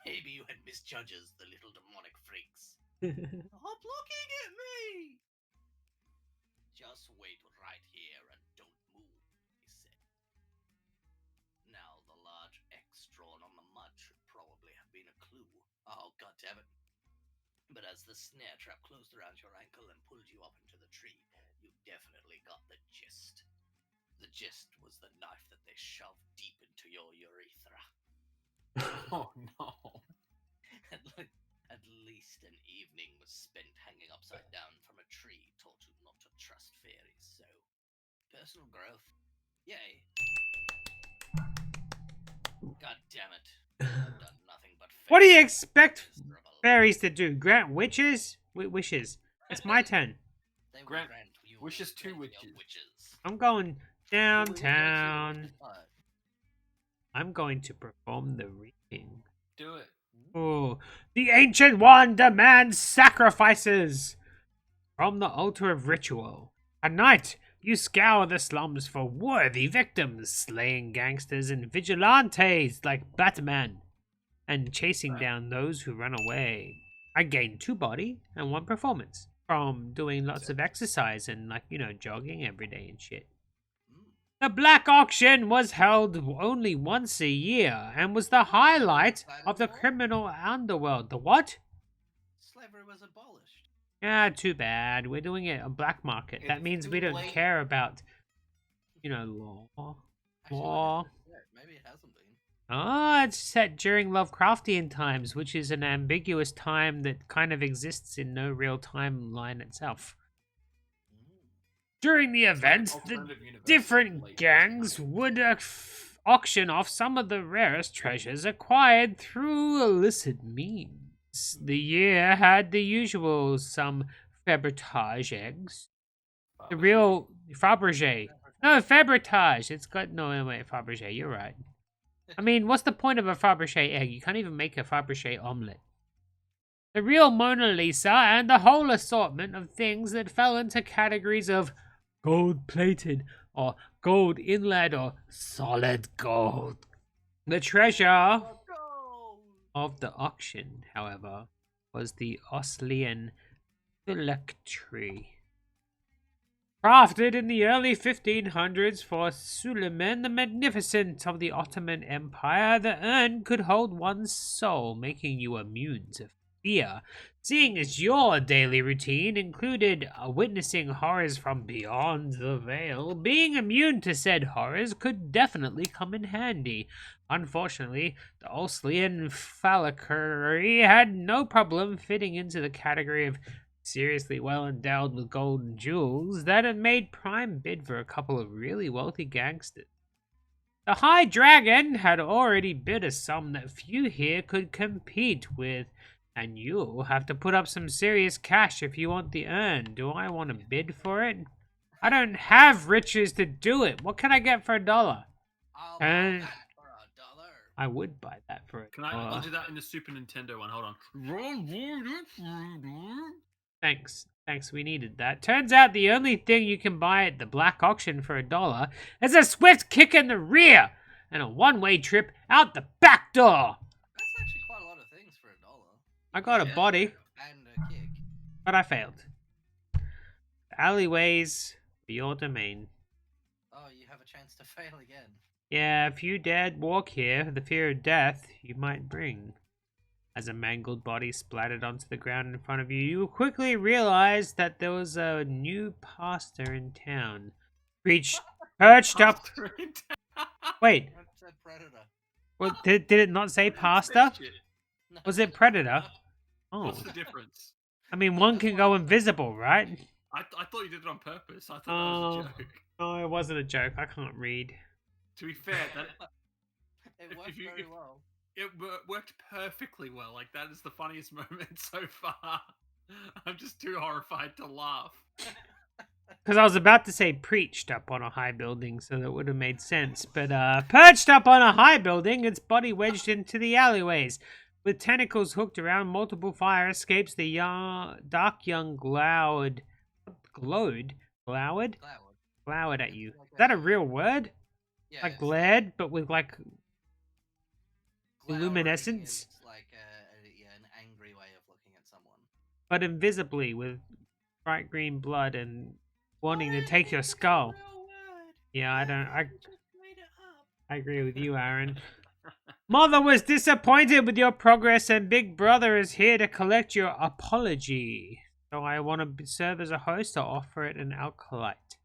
Maybe you had misjudges the little demonic freaks. Stop looking at me! Just wait right here and don't move, he said. Now, the large X drawn on the mud should probably have been a clue. Oh, goddammit. But as the snare trap closed around your ankle and pulled you up into the tree, you definitely got the gist. The gist was the knife that they shoved deep into your urethra. Oh no. At least an evening was spent hanging upside down from a tree taught you not to trust fairies, so personal growth. Yay. God damn it. I've done nothing but What do you fail. expect Miserable. fairies to do? Grant wishes? Wishes. It's my turn. They will Grant you wishes to plenty of witches. witches. I'm going We will go to downtown. the hut. I'm going to perform the reading. Do it. Oh, the Ancient One demands sacrifices from the altar of ritual. At night, you scour the slums for worthy victims, slaying gangsters and vigilantes like Batman, and chasing down those who run away. I gain 2 body and 1 performance from doing lots of exercise and, like, you know, jogging every day and shit. The Black Auction was held only once a year and was the highlight of the criminal underworld. The what? Slavery was abolished. Ah, too bad. We're doing it on black market. It That is means too we don't late. care about, law. Actually, Law. when is it set? Maybe it hasn't been. Ah, it's set during Lovecraftian times, which is an ambiguous time that kind of exists in no real timeline itself. During the It's like an event, the alternative universe of different late gangs 1900s. would auction off some of the rarest treasures acquired through illicit means. The year had the usual some Fabritage eggs. The real Fabergé. No, Fabritage. It's got no wait, Fabergé. You're right. I mean, what's the point of a Fabergé egg? You can't even make a Fabergé omelette. The real Mona Lisa and the whole assortment of things that fell into categories of gold-plated or gold inlaid or solid gold. The treasure of the auction, however, was the Oslian phylactery. Crafted in the early 1500s for Suleiman the Magnificent of the Ottoman Empire, the urn could hold one's soul, making you immune to fear. Seeing as your daily routine included witnessing horrors from beyond the veil, being immune to said horrors could definitely come in handy. Unfortunately, the Oslian phylactery had no problem fitting into the category of seriously well endowed with gold and jewels that it made prime bid for a couple of really wealthy gangsters. The High Dragon had already bid a sum that few here could compete with, and you'll have to put up some serious cash if you want the urn. Do I want to bid for it? I don't have riches to do it. What can I get for $1? I'll buy that for $1. I would buy that for it. I'll do that in the Super Nintendo one. Hold on. Thanks. We needed that. Turns out the only thing you can buy at the black auction for $1 is a swift kick in the rear and a one-way trip out the back door. That's actually quite a lot of things for $1. I got a body, And a kick. but I failed. The alleyways are your domain. Oh, you have a chance to fail again. Yeah, if you dared walk here, the fear of death you might bring. As a mangled body splattered onto the ground in front of you, you quickly realized that there was a new pastor in town. Perched up. Wait, That's a predator. what, did it not say pastor? No, Was it it's predator? Oh, What's the difference? I mean, one can go invisible, right? I thought you did it on purpose. I thought that was a joke. Oh, it wasn't a joke. I can't read. To be fair, It if worked you- very if- well. it worked perfectly well. Like, that is the funniest moment so far. I'm just too horrified to laugh. Because I was about to say preached up on a high building, so that would have made sense. But perched up on a high building, its body wedged into the alleyways. With tentacles hooked around multiple fire escapes, the dark young glowered at you. Is that a real word? Yeah, Like it's glared, but with like glowering luminescence? is like an angry way of looking at someone. But invisibly with bright green blood and wanting to take your skull. Yeah, I agree with you, Aaron. Mother was disappointed with your progress, and Big Brother is here to collect your apology. So I want to serve as a host or offer it an acolyte.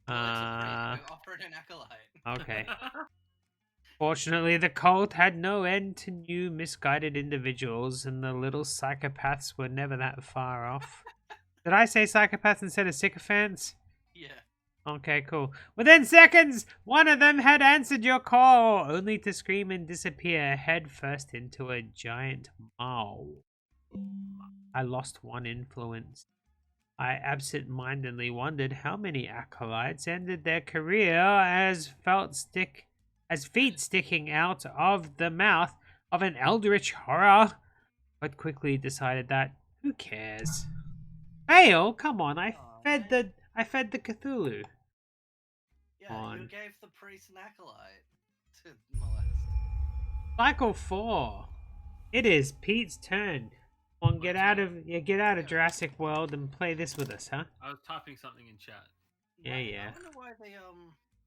Offer it an acolyte. Okay. Fortunately, the cult had no end to new misguided individuals, and the little psychopaths were never that far off. Did I say psychopaths instead of sycophants? Yeah. Okay, cool. Within seconds, one of them had answered your call, only to scream and disappear head first into a giant maw. I lost one influence. I absent-mindedly wondered how many acolytes ended their career as feet sticking out of the mouth of an eldritch horror, but quickly decided that who cares? Fail? Come on, I fed the Cthulhu. Yeah, you gave the priest an acolyte to molest. Cycle 4. It is Pete's turn. Come on, get out of Jurassic World and play this with us, huh? I was typing something in chat. Yeah, yeah. I wonder why they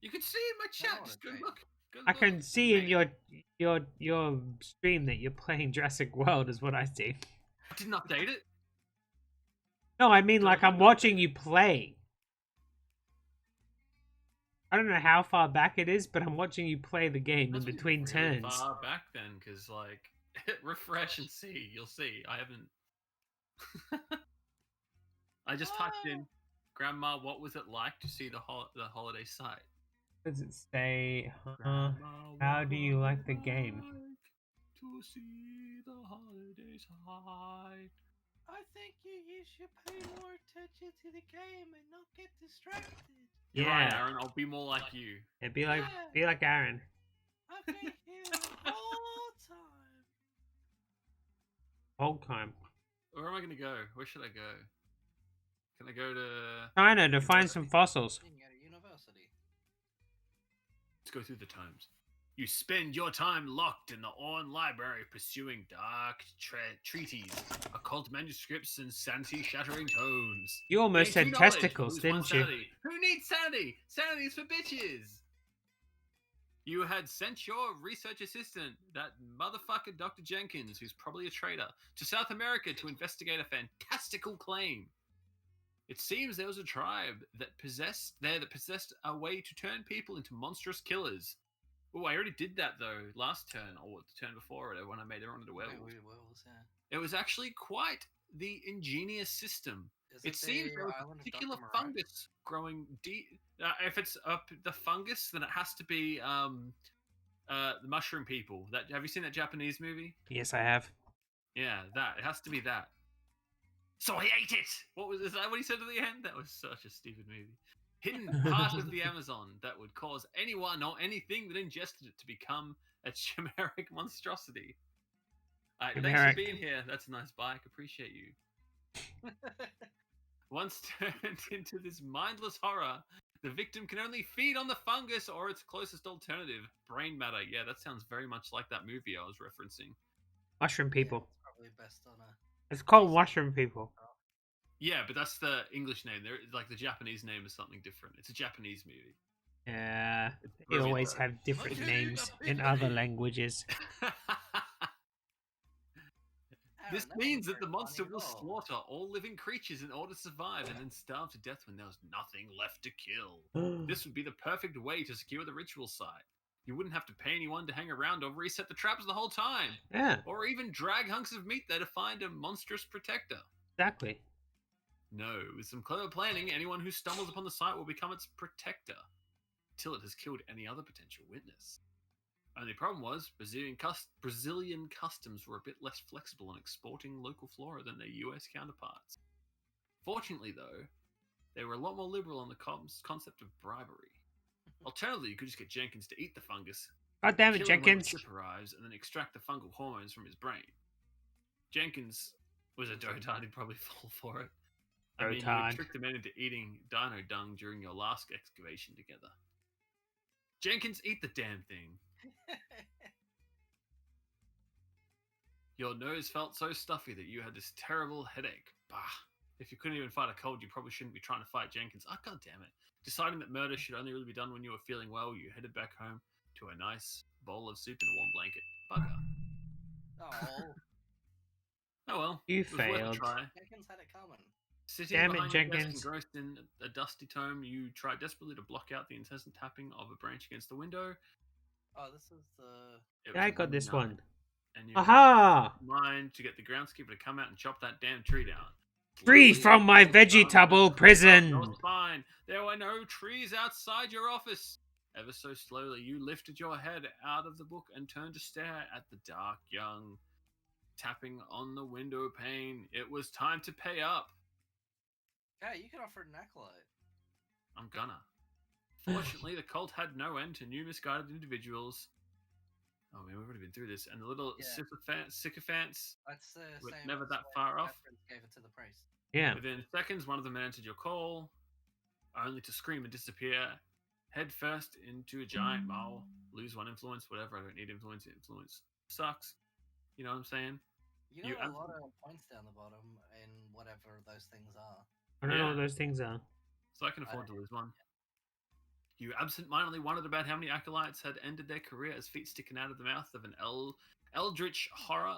You can see in my chat. Oh, Just go okay. look. Go I look. can see in your stream that you're playing Jurassic World is what I see. I didn't update it. No, I mean Don't like know I'm what watching they- you play. I don't know how far back it is, but I'm watching you play the game in Must be between really turns. far back then, because like refresh and see. You'll see. I haven't. I just typed in, Grandma, what was it like to see the holiday site? Does it say, Grandma, how what do you was like it the game? like to see the holiday site? I think you should pay more attention to the game and not get distracted. You're right, Yeah. Aaron. I'll be more like you. Yeah, be like Yeah. Aaron. I've been here the whole time. Whole time. Where am I going to go? Where should I go? Can I go to? China to find some University? fossils. You can go to university. Let's go through the times. You spend your time locked in the Orn Library pursuing dark treaties, occult manuscripts, and sanity-shattering tomes. You almost Gain had 2 knowledge, testicles, lose 1 didn't you? sanity. Who needs sanity? Sanity's for bitches! You had sent your research assistant, that motherfucker Dr. Jenkins, who's probably a traitor, to South America to investigate a fantastical claim. It seems there was a tribe that possessed a way to turn people into monstrous killers. Oh, I already did that though last turn, or the turn before it, when I made everyone into werewolves. Werewolves, yeah. It was actually quite the ingenious system. It seems there was a particular fungus growing deep. If it's the fungus, then it has to be the mushroom people. That have you seen that Japanese movie? Yes, I have. Yeah, that it has to be that. So I ate it. Is that what he said at the end? That was such a stupid movie. Hidden part of the Amazon that would cause anyone or anything that ingested it to become a chimeric monstrosity. Thanks for being here. That's a nice bike. Appreciate you. Once turned into this mindless horror, the victim can only feed on the fungus or its closest alternative, brain matter. Yeah, that sounds very much like that movie I was referencing. Mushroom people. Yeah, it's probably best on a. It's called mushroom people. Yeah, but that's the English name. Like the Japanese name is something different. It's a Japanese movie. Yeah, they always have different names in other languages. This means that the monster will slaughter all living creatures in order to survive and then starve to death when there's nothing left to kill. This would be the perfect way to secure the ritual site. You wouldn't have to pay anyone to hang around or reset the traps the whole time. Yeah. Or even drag hunks of meat there to find a monstrous protector. Exactly. No, with some clever planning, anyone who stumbles upon the site will become its protector, till it has killed any other potential witness. Only problem was, Brazilian customs were a bit less flexible in exporting local flora than their US counterparts. Fortunately, though, they were a lot more liberal on the concept of bribery. Alternatively, you could just get Jenkins to eat the fungus, God damn it, kill him when the Jenkins. ship arrives, and then extract the fungal hormones from his brain. Jenkins was a dotard, he'd probably fall for it. I mean, you would trick the men into eating dino dung during your last excavation together. Jenkins, eat the damn thing. Your nose felt so stuffy that you had this terrible headache. Bah. If you couldn't even fight a cold, you probably shouldn't be trying to fight Jenkins. Oh, God damn it. Deciding that murder should only really be done when you were feeling well, you headed back home to a nice bowl of soup and a warm blanket. Bugger. Oh. Oh well. You it was worth a failed. try. Jenkins had it coming. Sitting Damn it, behind your desk Jenkins. engrossed in a dusty tome, you try desperately to block out the incessant tapping of a branch against the window. Oh, this is the. It Yeah, I was got this one. And you Aha! mind to get the groundskeeper to come out and chop that damn tree down. Free Literally, from my it was vegetable up prison! your spine. There were no trees outside your office. Ever so slowly, you lifted your head out of the book and turned to stare at the dark young tapping on the window pane. It was time to pay up. Hey, you can offer an acolyte. I'm gonna. Fortunately, the cult had no end to new misguided individuals. Oh man, we've already been through this. And the little sycophants That's the were same. never as that when far off. Batprince gave it to the priest. Yeah. Within seconds, one of them answered your call, only to scream and disappear head first into a giant mole. Lose 1 influence, whatever. I don't need influence. Influence sucks. You know what I'm saying? You got a lot of points down the bottom in whatever those things are. I don't know what those things are. So I can afford to lose 1. You absent-mindedly wondered about how many acolytes had ended their career as feet sticking out of the mouth of an eldritch horror,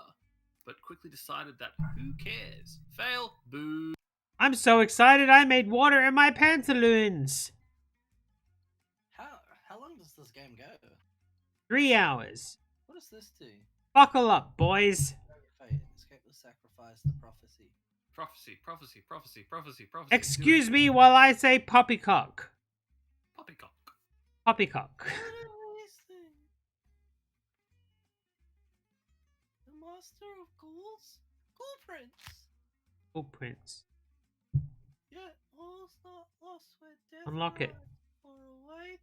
but quickly decided that who cares? Fail. Boo. I'm so excited I made water in my pantaloons. How long does this game go? 3 hours. What does this do? Buckle up, boys. Fate, escape the sacrifice, the prophecy. Prophecy, prophecy, prophecy, prophecy, prophecy. Excuse me while I say poppycock. Poppycock. Poppycock. What are these things? The master of ghouls? Ghoul Prince! Oh, Prince. Yet all's not lost when death Unlock it. arrives, for a way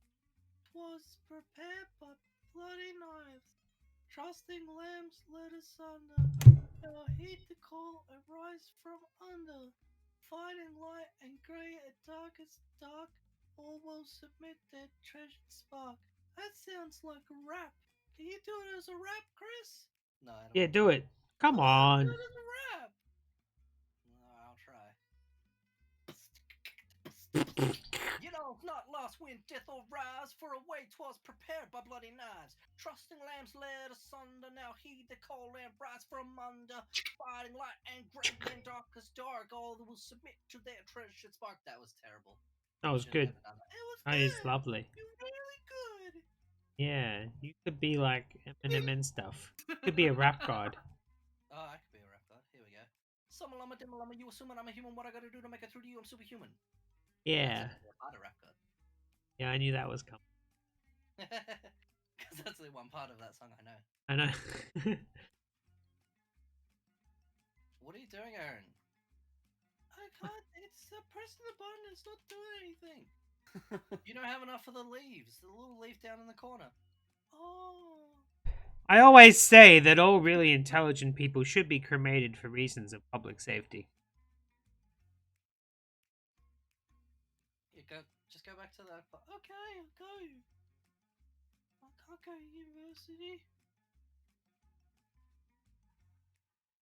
'twas prepared but bloody knives. Trusting lambs led asunder, now heed the call and rise from under. Fighting light and grey and darkest dark, all will submit their treasured spark. That sounds like a rap. Can you do it as a rap, Chris? No, I don't. Yeah, do it. Come on. Do it as a rap. No, I'll try. You know, not lost when death will rise, for a way 'twas prepared by bloody knives. Trusting lambs led asunder, now heed the call and rise from under. Fighting light and grey and darkest dark, all will submit to their treasured spark. That was terrible. That was Shouldn't good. have done that. It was That good. is lovely. You're really good. Yeah, you could be like Eminem and stuff. You could be a rap god. Oh, I could be a rap god. Here we go. Sumalama dimalama, you assuming I'm a human. What I gotta do to make it through to you? I'm superhuman. Yeah. That's a part of rap god. Yeah, I knew that was coming. Because that's the one part of that song I know. I know. What are you doing, Aaron? I can't. It's pressing the button. It's not doing anything. You don't have enough of the leaves. The little leaf down in the corner. Oh. I always say that all really intelligent people should be cremated for reasons of public safety. Just go back to that. Okay, I'll go. I can't go to university.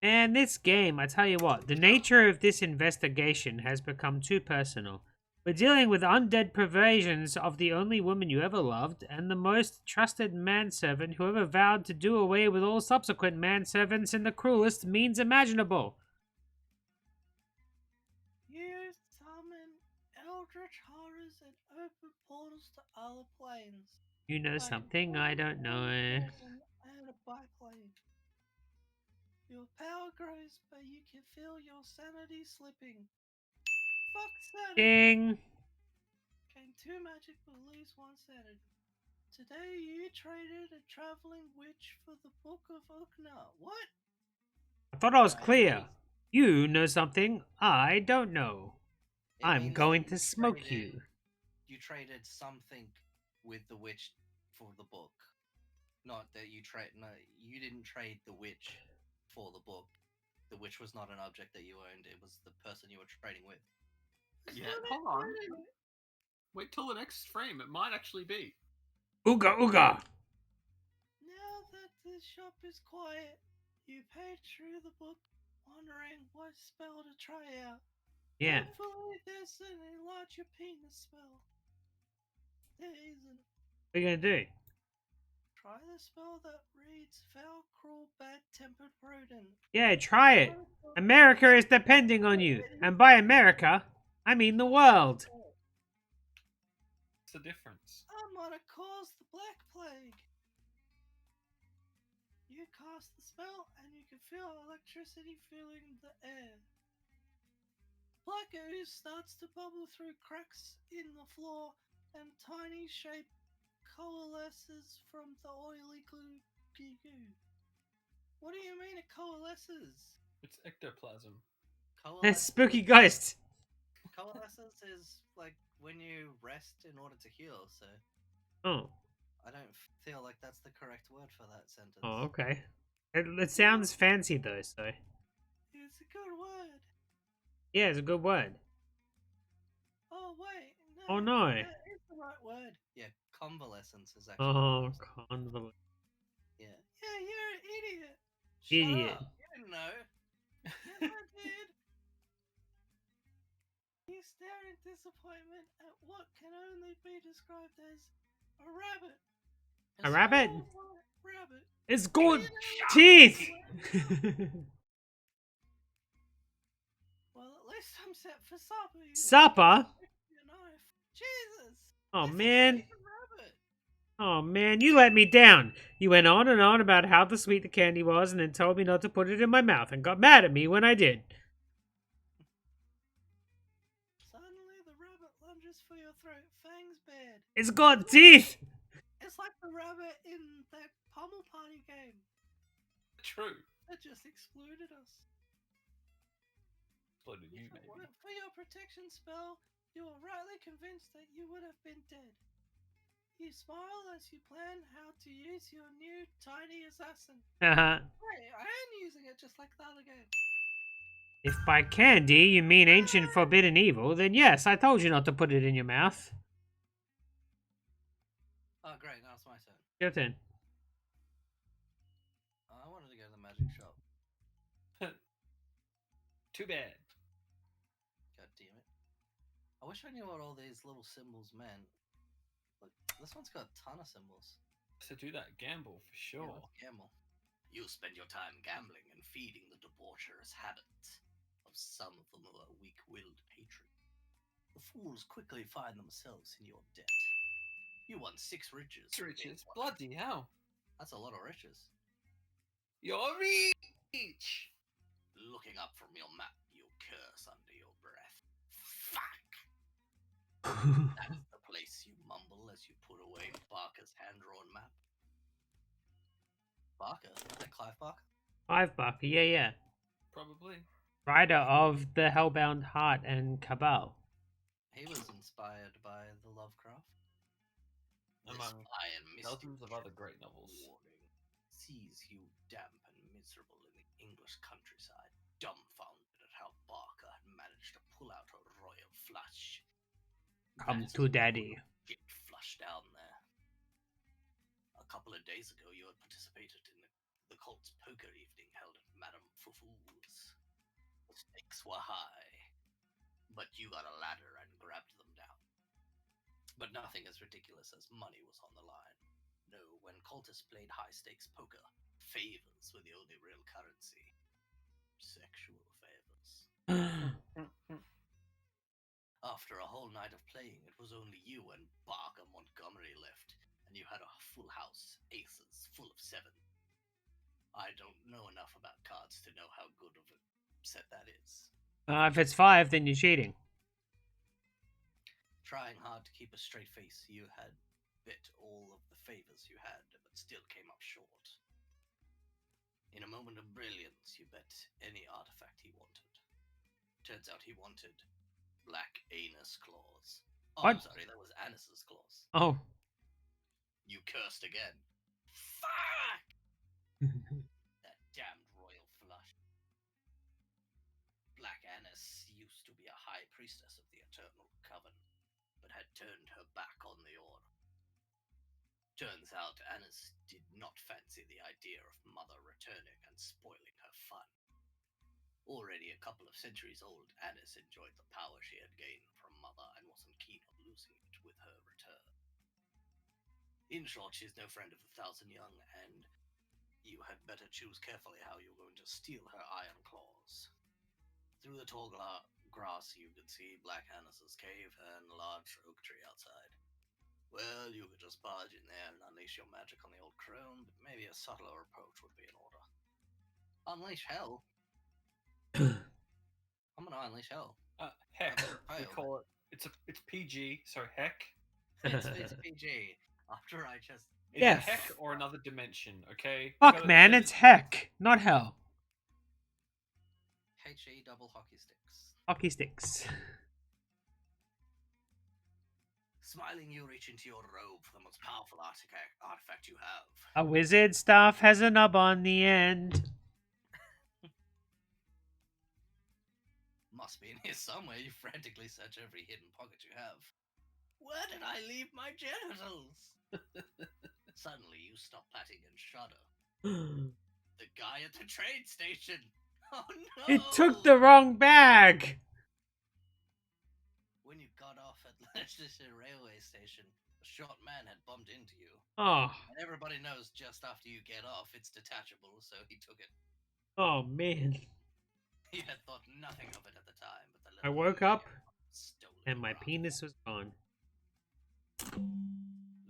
And this game, I tell you what, the nature of this investigation has become too personal. We're dealing with undead perversions of the only woman you ever loved, and the most trusted manservant who ever vowed to do away with all subsequent manservants in the cruelest means imaginable. You summon eldritch horrors and open portals to other planes. You know something I don't know. And a biplane. Your power grows, but you can feel your sanity slipping. Fuck sanity. Ding! Gain 2 magic but lose 1 sanity. Today you traded a traveling witch for the Book of Okna. What? I thought I was clear. You know something I don't know. It I'm means going that to smoke you. You traded something with the witch for the book. Not that you trade. No, you didn't trade the witch for the book. The witch was not an object that you owned. It was the person you were trading with. Yeah, hold on. Wait till the next frame. It might actually be. Ooga ooga! Now that the shop is quiet, you page through the book, wondering what spell to try out. Yeah. Hopefully there's an enlarge your penis spell. There isn't. What are you gonna do? Try the spell that reads foul, cruel, bad-tempered rodent. Yeah, try it. America is depending on you. And by America, I mean the world. What's the difference? I'm gonna cause the Black Plague. You cast the spell and you can feel electricity filling the air. Black ooze starts to bubble through cracks in the floor and tiny shape coalesces from the oily goo. What do you mean it coalesces? It's ectoplasm. That's spooky ghost. Coalescence is like when you rest in order to heal, so Oh. I don't feel like that's the correct word for that sentence. Oh, okay. It sounds fancy though, so. It's a good word. Yeah, it's a good word. Oh wait, no. Oh no. That is the right word. Yeah, convalescence is actually. Oh, convoluted. Yeah. Yeah, you're an idiot. Idiot. Shut up. You didn't know. Yes, I did. You stare in disappointment at what can only be described as a rabbit. A rabbit? small white rabbit. It's good teeth. Well, at least I'm except for supper. You Supper? your knife. Jesus. Oh, I said man. eat the rabbit. Oh, man, you let me down. You went on and on about how the sweet the candy was and then told me not to put it in my mouth and got mad at me when I did. Suddenly the rabbit lunges for your throat. Fangs bared. It's got teeth! It's like the rabbit in that Pummel Party game True. that just exploded us. Exploded you, If it maybe. weren't for your protection spell, you were rightly convinced that you would have been dead. You smile as you plan how to use your new tiny assassin. Haha. Hey, I am using it just like the other game. If by candy you mean ancient forbidden evil, then yes, I told you not to put it in your mouth. Oh, great, now it's my turn. Your turn. I wanted to go to the magic shop. Too bad. God damn it. I wish I knew what all these little symbols meant. Look, this one's got a ton of symbols. So do that gamble for Yeah, sure. let's gamble. You spend your time gambling and feeding the debaucherous habits of some of them who are weak-willed patrons. The fools quickly find themselves in your debt. You won 6 riches. Riches. Bloody hell. That's a lot of riches. You're rich. Looking up from your map, you curse under your breath. Fuck! That's the place you mumble as you put away Barker's hand-drawn map. Barker? Is that Clive Barker? 5 Barker, yeah. Probably. Writer of the Hellbound Heart and Cabal. He was inspired by the Lovecraft. Among This iron mystic dozens of other great novels. warning sees you damp and miserable in the English countryside, dumbfounded at how Barker had managed to pull out a royal flush. Come That's to daddy. Get flush down there. A couple of days ago, you had participated in the cult's poker evening held at Madame Fufu's. The stakes were high, but you got a ladder and grabbed them down. But nothing as ridiculous as money was on the line. No, when cultists played high-stakes poker, favors were the only real currency. Sexual favors. After a whole night of playing, it was only you and Barker Montgomery left, and you had a full house, aces, full of 7. I don't know enough about cards to know how good of a set that is. If it's 5, then you're cheating. Trying hard to keep a straight face, you had bet all of the favors you had, but still came up short. In a moment of brilliance, you bet any artifact he wanted. Turns out he wanted Black Anus Claws. Oh, I'm What? sorry, that was Anus's Claws. Oh. You cursed again. Fuck! That damned royal flush. Black Anus used to be a high priestess of the Eternal Coven, but had turned her back on the Order. Turns out Anus did not fancy the idea of Mother returning and spoiling her fun. Already a couple of centuries old, Anus enjoyed the power she had gained from Mother and wasn't keen on losing it with her return. In short, she's no friend of the Thousand Young, and you had better choose carefully how you're going to steal her iron claws. Through the tall grass, you could see Black Anus's cave and a large oak tree outside. Well, you could just barge in there and unleash your magic on the old crone, but maybe a subtler approach would be in order. Unleash hell? I'm gonna unleash hell. Heck. We Fail. call it. It's PG. So heck. It's PG. After I just... It's Yeah. heck or another dimension. Okay. Fuck, man, it's heck, not hell. HE double hockey sticks. Hockey sticks. Smiling, you reach into your robe for the most powerful artifact you have. A wizard staff has a nub on the end. Must be in here somewhere. You frantically search every hidden pocket you have. Where did I leave my genitals? Suddenly, you stop patting and shudder. The guy at the train station. Oh no! It took the wrong bag. When you got off at Leicestershire railway station, a short man had bumped into you. Oh, And everybody knows just after you get off, it's detachable, so he took it. oh man. He had thought nothing of it at the time, but the I woke up Stolen and my artifact. penis was gone.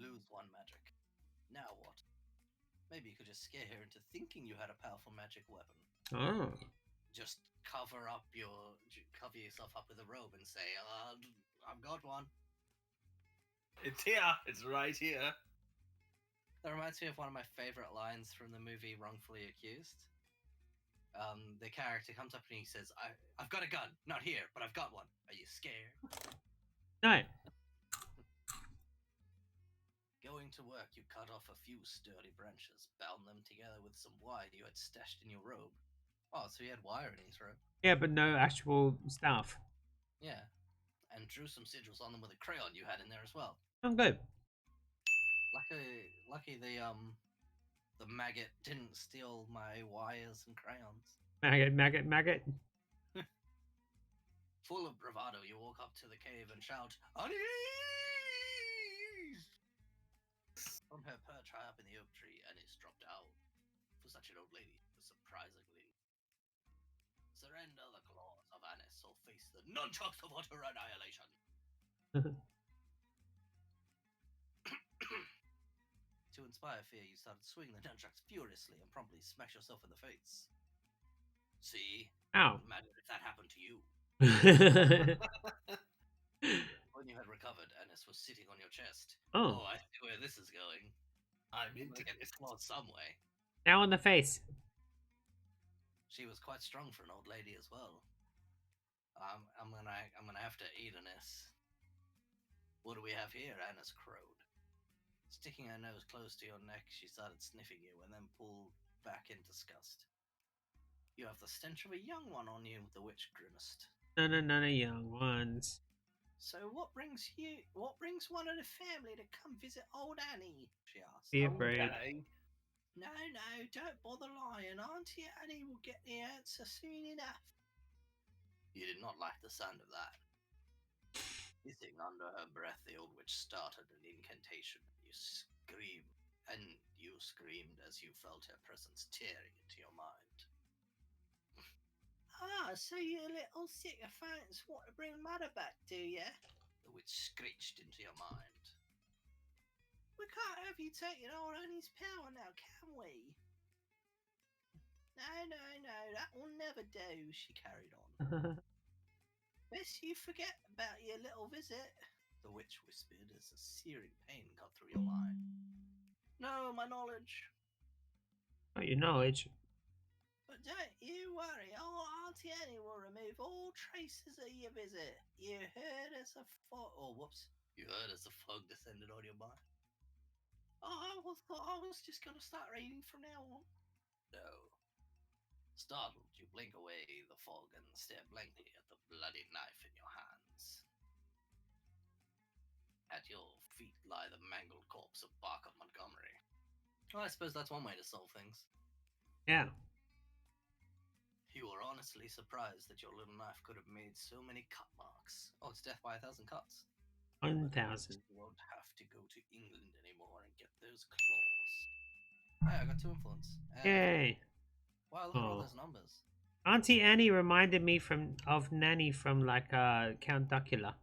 Lose one magic. Now what? Maybe you could just scare her into thinking you had a powerful magic weapon. Oh. Just cover yourself up with a robe and say, I've got one. It's here. It's right here. That reminds me of one of my favorite lines from the movie Wrongfully Accused. The character comes up and he says, I've got a gun. Not here, but I've got one. Are you scared? No. Going to work, you cut off a few sturdy branches, bound them together with some wire you had stashed in your robe. Oh, so he had wire in his robe. Yeah, but no actual stuff. Yeah. And drew some sigils on them with a crayon you had in there as well. I'm good. Lucky the maggot didn't steal my wires and crayons. Maggot, maggot, maggot. Full of bravado, you walk up to the cave and shout, "Unease!" From her perch high up in the oak tree, Annis dropped out. For such an old lady, surprisingly. Surrender the claws of Annis or face the nunchucks of utter annihilation. To inspire fear, you started swinging the nunchucks furiously and promptly smash yourself in the face. See? Ow. Imagine if that happened to you. When you had recovered, Annis was sitting on your chest. Oh. I see where this is going. I'm I'm into gonna get this. this claw some way. Now on the face. She was quite strong for an old lady as well. I'm gonna have to eat Annis. What do we have here? Annis crowed. Sticking her nose close to your neck, she started sniffing you and then pulled back in disgust. You have the stench of a young one on you, the witch grimaced. None of young ones. So what brings one of the family to come visit old Annie? She asked. Be afraid. Okay. No, don't bother lying. Auntie Annie will get the answer soon enough. You did not like the sound of that. Hissing under her breath, the old witch started an incantation. You screamed as you felt her presence tearing into your mind. So you little sycophants want to bring Mother back, do you? The witch screeched into your mind. We can't have you taking old Annie's power now, can we? No, that will never do, she carried on. Best you forget about your little visit, the witch whispered as a searing pain cut through your mind. No, my knowledge. Oh, your knowledge. But don't you worry, old Auntie Annie will remove all traces of your visit. You heard as the fog... Oh, whoops. You heard as the fog descended on your mind. I thought I was just going to start reading from now on. No. Startled, you blink away the fog and stare blankly at the bloody knife in your hands. At your feet lie the mangled corpse of Barker Montgomery. Well, I suppose that's one way to solve things. Yeah. You were honestly surprised that your little knife could have made so many cut marks. Oh, it's death by 1,000 cuts. 1,000. You won't have to go to England anymore and get those claws. Hey, I got 2 influence. Yay. Wow, look at all those numbers. Auntie Annie reminded me of Nanny from like Count Duckula.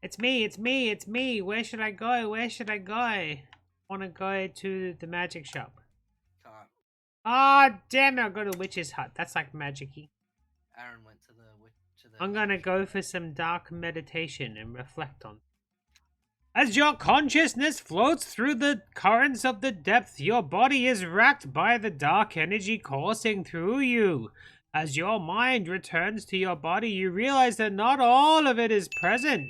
It's me. Where should I go? I want to go to the magic shop. Can't. Ah, damn it, I'll go to the witch's hut. That's like magic-y. Aaron went to the I'm gonna go for some dark meditation and reflect on. As your consciousness floats through the currents of the depth, your body is racked by the dark energy coursing through you. As your mind returns to your body, you realize that not all of it is present.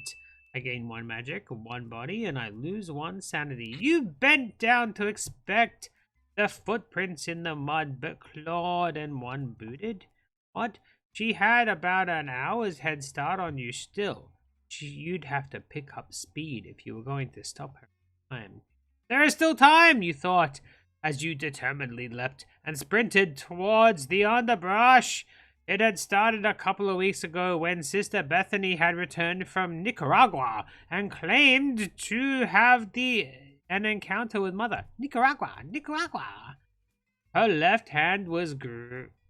I gain 1 magic, 1 body, and I lose 1 sanity. You bent down to inspect the footprints in the mud, but clawed and 1 booted. What? She had about an hour's head start on you still. You'd have to pick up speed if you were going to stop her time. There is still time, you thought, as you determinedly leapt and sprinted towards the underbrush. It had started a couple of weeks ago when Sister Bethany had returned from Nicaragua and claimed to have an encounter with Mother. Nicaragua. Her left hand was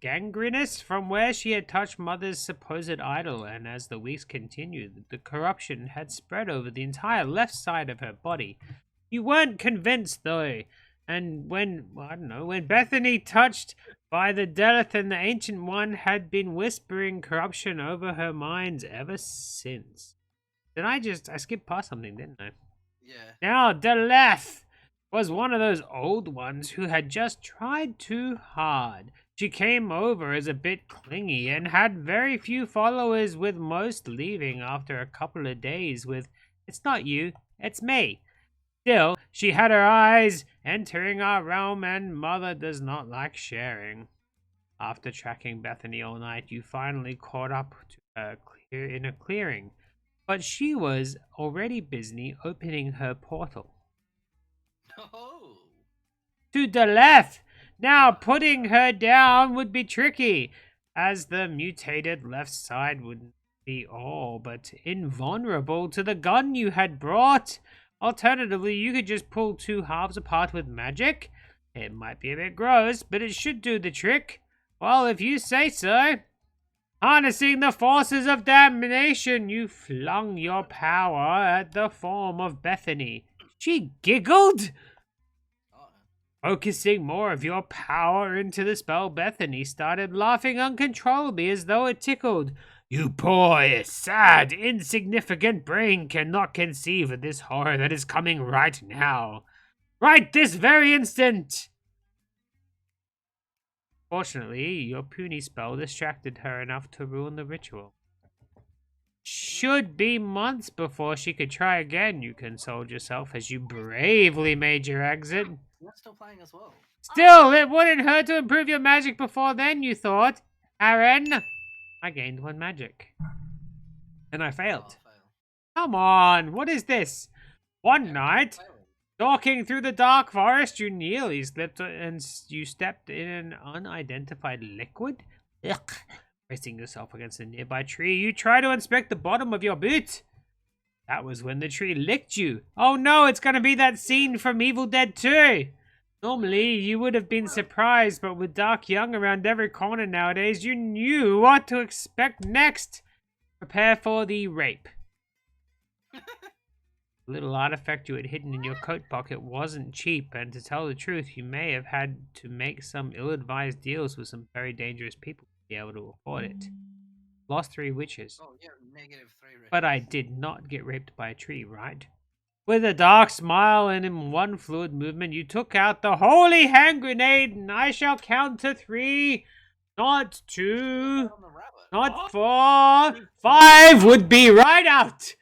gangrenous from where she had touched Mother's supposed idol, and as the weeks continued, the corruption had spread over the entire left side of her body. You weren't convinced, though, and when Bethany touched by the Deleth and the Ancient One had been whispering corruption over her minds ever since. I skipped past something, didn't I? Yeah. Now, Deleth was one of those old ones who had just tried too hard. She came over as a bit clingy and had very few followers, with most leaving after a couple of days with, "It's not you, it's me." Still, she had her eyes entering our realm, and Mother does not like sharing. After tracking Bethany all night, you finally caught up to her in a clearing, but she was already busy opening her portal Oh. to the left. Now, putting her down would be tricky, as the mutated left side would be all but invulnerable to the gun you had brought. Alternatively, you could just pull two halves apart with magic. It might be a bit gross, but it should do the trick. Well, if you say so. Harnessing the forces of damnation, you flung your power at the form of Bethany. She giggled. Focusing more of your power into the spell, Bethany started laughing uncontrollably as though it tickled. You poor, sad, insignificant brain cannot conceive of this horror that is coming right now. Right this very instant! Fortunately, your puny spell distracted her enough to ruin the ritual. Should be months before she could try again, you consoled yourself as you bravely made your exit. You're still playing as well. Still, it wouldn't hurt to improve your magic before then, you thought. Aaron, I gained 1 magic. And I failed. Come on, what is this? One night, stalking through the dark forest, you nearly slipped and you stepped in an unidentified liquid. Ugh. Bracing yourself against a nearby tree, you try to inspect the bottom of your boot. That was when the tree licked you. Oh no, it's gonna be that scene from Evil Dead 2. Normally, you would have been surprised, but with Dark Young around every corner nowadays, you knew what to expect next. Prepare for the rape. The little artifact you had hidden in your coat pocket wasn't cheap, and to tell the truth, you may have had to make some ill-advised deals with some very dangerous people to be able to afford it. Lost 3 witches. Oh, yeah, -3 riches. But I did not get raped by a tree, right? With a dark smile and in one fluid movement, you took out the holy hand grenade, and I shall count to 3, not 2, not 4, 5 would be right out.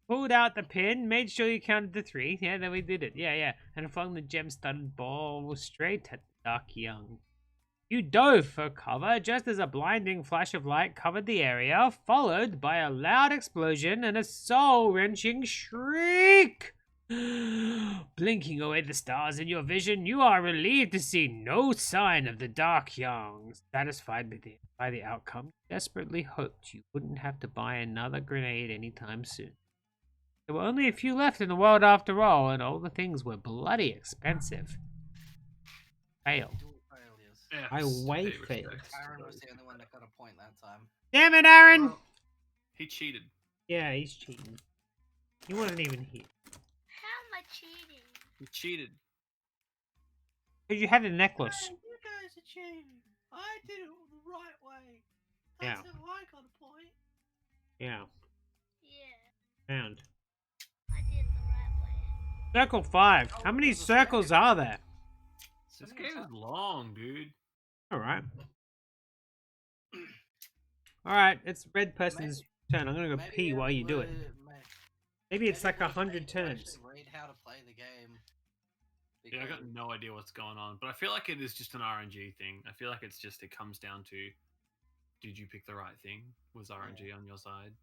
Pulled out the pin, made sure you counted to 3. Yeah, then we did it. Yeah. And flung the gem-studded ball straight at the Dark Young. You dove for cover just as a blinding flash of light covered the area, followed by a loud explosion and a soul-wrenching shriek. Blinking away the stars in your vision, you are relieved to see no sign of the Dark Young. Satisfied by the outcome, you desperately hoped you wouldn't have to buy another grenade anytime soon. There were only a few left in the world after all, and all the things were bloody expensive. Fail. Yeah, I way failed. Aaron was the only one that got a point that time. Damn it, Aaron! Well, he cheated. Yeah, he's cheating. He wasn't even here. How am I cheating? He cheated. Because you had a necklace. Hey, you guys are cheating. I did it the right way. That's how I got a point. Yeah. Yeah, And I did the right way. Circle 5. How many circles are there? This game is long, dude. Alright. Alright, it's red person's turn. I'm gonna go pee while you do it. Maybe it's like 100 turns. Read how to play the game. Yeah, I got no idea what's going on, but I feel like it is just an RNG thing. I feel like it comes down to, did you pick the right thing? Was RNG on your side?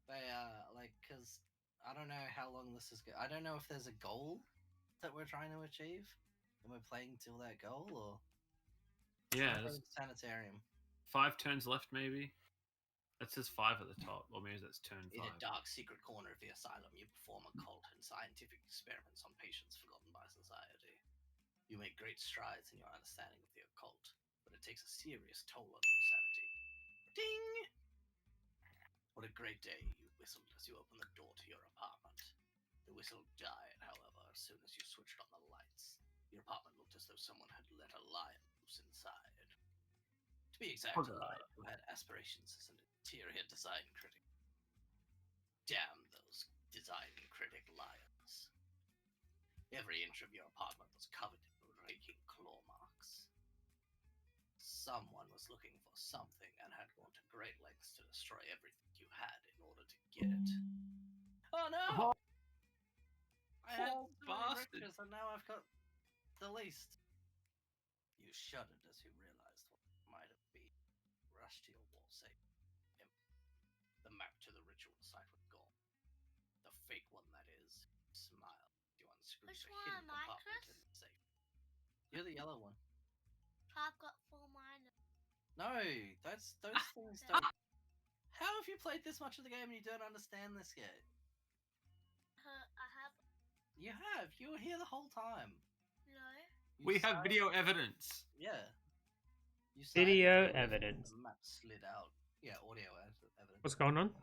Because I don't know how long this is. I don't know if there's a goal that we're trying to achieve, and we're playing till that goal, or Yeah, sanitarium. 5 turns left, maybe. That says 5 at the top, or maybe that's turn 5. In a dark secret corner of the asylum, you perform occult and scientific experiments on patients forgotten by society. You make great strides in your understanding of the occult, but it takes a serious toll on your sanity. Ding! What a great day, you whistled as you opened the door to your apartment. The whistle died, however, as soon as you switched on the lights. Your apartment looked as though someone had let a lion loose inside. To be exact, a lion who had aspirations as an interior design critic. Damn those design critic lions. Every inch of your apartment was covered in raking claw marks. Someone was looking for something and had gone to great lengths to destroy everything you had in order to get it. Oh no! I had so many riches and now I've got the least. You shuddered as you realized what it might have been. Rushed to your wall safe. The map to the ritual site was gone. The fake one, that is. Smiled. You unscrewed Which the one hidden am I, compartment Chris? in the safe. You're the yellow one. I've got 4 minors. No, those things don't. How have you played this much of the game and you don't understand this yet? I have. You have. You were here the whole time. No. We have video evidence. Yeah. You Video sighed evidence. The map slid out. Yeah, audio evidence. What's going on?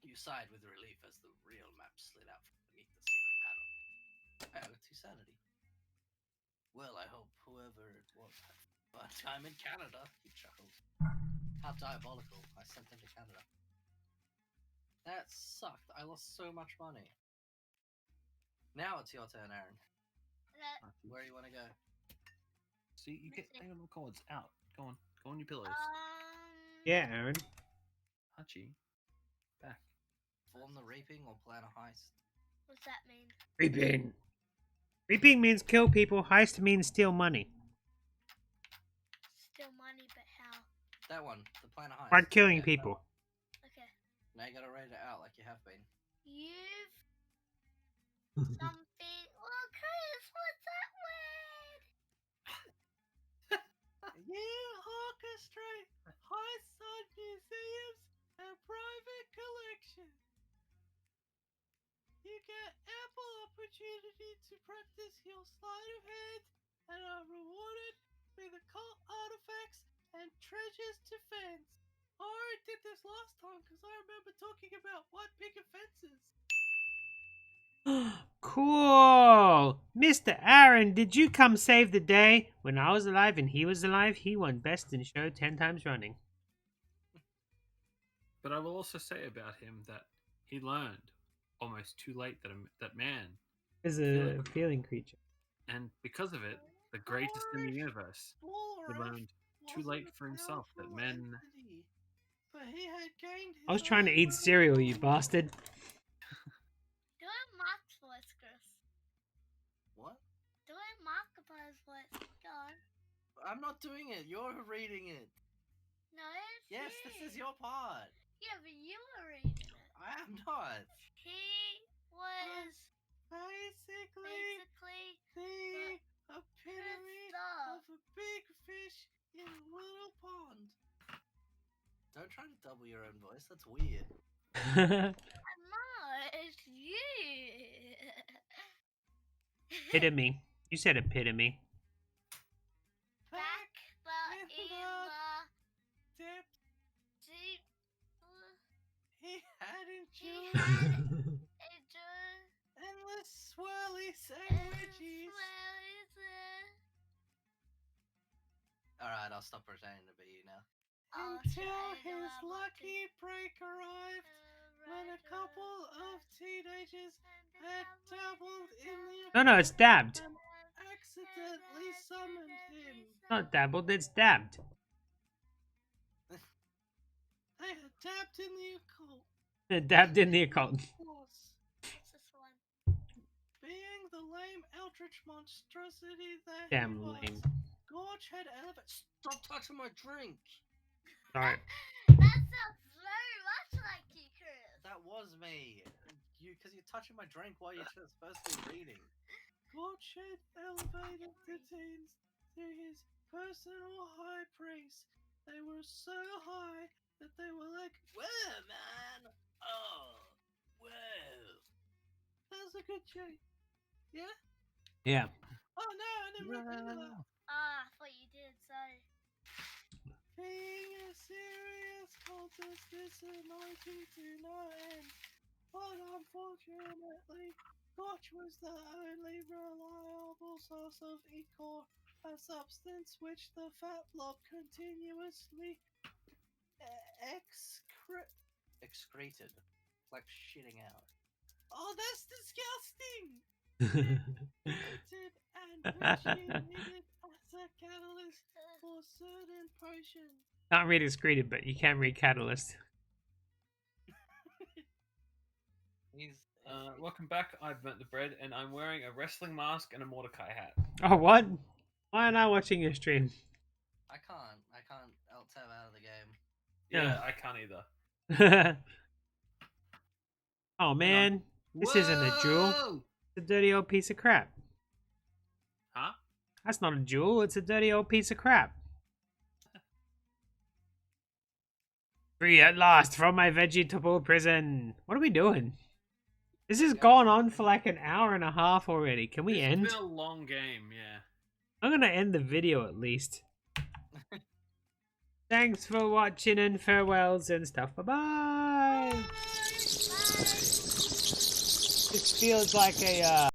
You sighed with relief as the real map slid out from beneath the secret panel. I got 2 sanity. Well, I hope whoever it was had a fun time in Canada. He chuckled. How diabolical. I sent them to Canada. That sucked. I lost so much money. Now it's your turn, Aaron. Where do you want to go? See, you get hang on the cords out. Go on your pillows. Yeah, Aaron. Hachi, back. Form the reaping or plan a heist? What's that mean? Reaping. Reaping means kill people. Heist means steal money. Steal money, but how? That one. The plan a heist. By killing Yeah, people. Okay. Now you gotta write it out like you have been. You've something. Oh, Chris, what's that word? You orchestrate heists on museums and private collections. You get ample opportunity to practice your sleight of hand and are rewarded with occult artifacts and treasures to fence. I already did this last time because I remember talking about white picket fences. Cool. Mr. Aaron, did you come save the day? When I was alive and he was alive, he won Best in Show 10 times running. But I will also say about him that he learned almost too late that man Is a feeling creature. and because of it, the greatest in the universe, he learned too late for himself that men. But he had gained I was trying to eat cereal, you bastard. Do it Mark's voice, Chris. What? Do it Markiplier's voice. Go on. I'm not doing it. You're reading it. No, it's Yes, you. this is your part. Yeah, but you were reading it. I am not. He was Basically the epitome of a big fish in a little pond. Don't try to double your own voice. That's weird. No, it's you. Epitome. You said epitome. Back but in the dip. deep. He had He enjoyed had endless swirly sandwiches. Alright, I'll stop pretending to be you now. Until his lucky break arrived, when a couple of teenagers had dabbled in the No, it's dabbed. and accidentally summoned him. Not dabbled, it's dabbed. They had dabbed in the occult. Dabbed in the occult. What's this one? Being the lame eldritch monstrosity that Damn he was, lame. Gorge had elevated. Stop touching my drink! Sorry. That sounds very much like you, Chris. That was me. Because you're touching my drink while you're supposed to be reading. Gorge had elevated the teens to his personal high priest. They were so high that they were like, "Whoa, man! Oh, whoa!" That was a good joke. Yeah? Yeah. Oh no, I didn't remember that. Ah, I thought you did, sorry. Being a serious cultist is anointing to no end, but unfortunately, Gotch was the only reliable source of ichor, a substance which the fat blob continuously excreted, like shitting out. Oh, that's disgusting! And which you needed as a catalyst for certain potions. Not read excreted, but you can read catalyst. Welcome back. I've burnt the bread, and I'm wearing a wrestling mask and a Mordecai hat. Oh, what? Why aren't I watching your stream? I can't alt-tab out of the game. Yeah, I can't either. Oh man, this isn't a jewel. Whoa! It's a dirty old piece of crap. Huh? That's not a jewel, it's a dirty old piece of crap. Free at last from my vegetable prison. What are we doing? This has gone on for like an hour and a half already. Can we end? It's been a long game, yeah. I'm gonna end the video at least. Thanks for watching and farewells and stuff. Bye-bye. This feels like a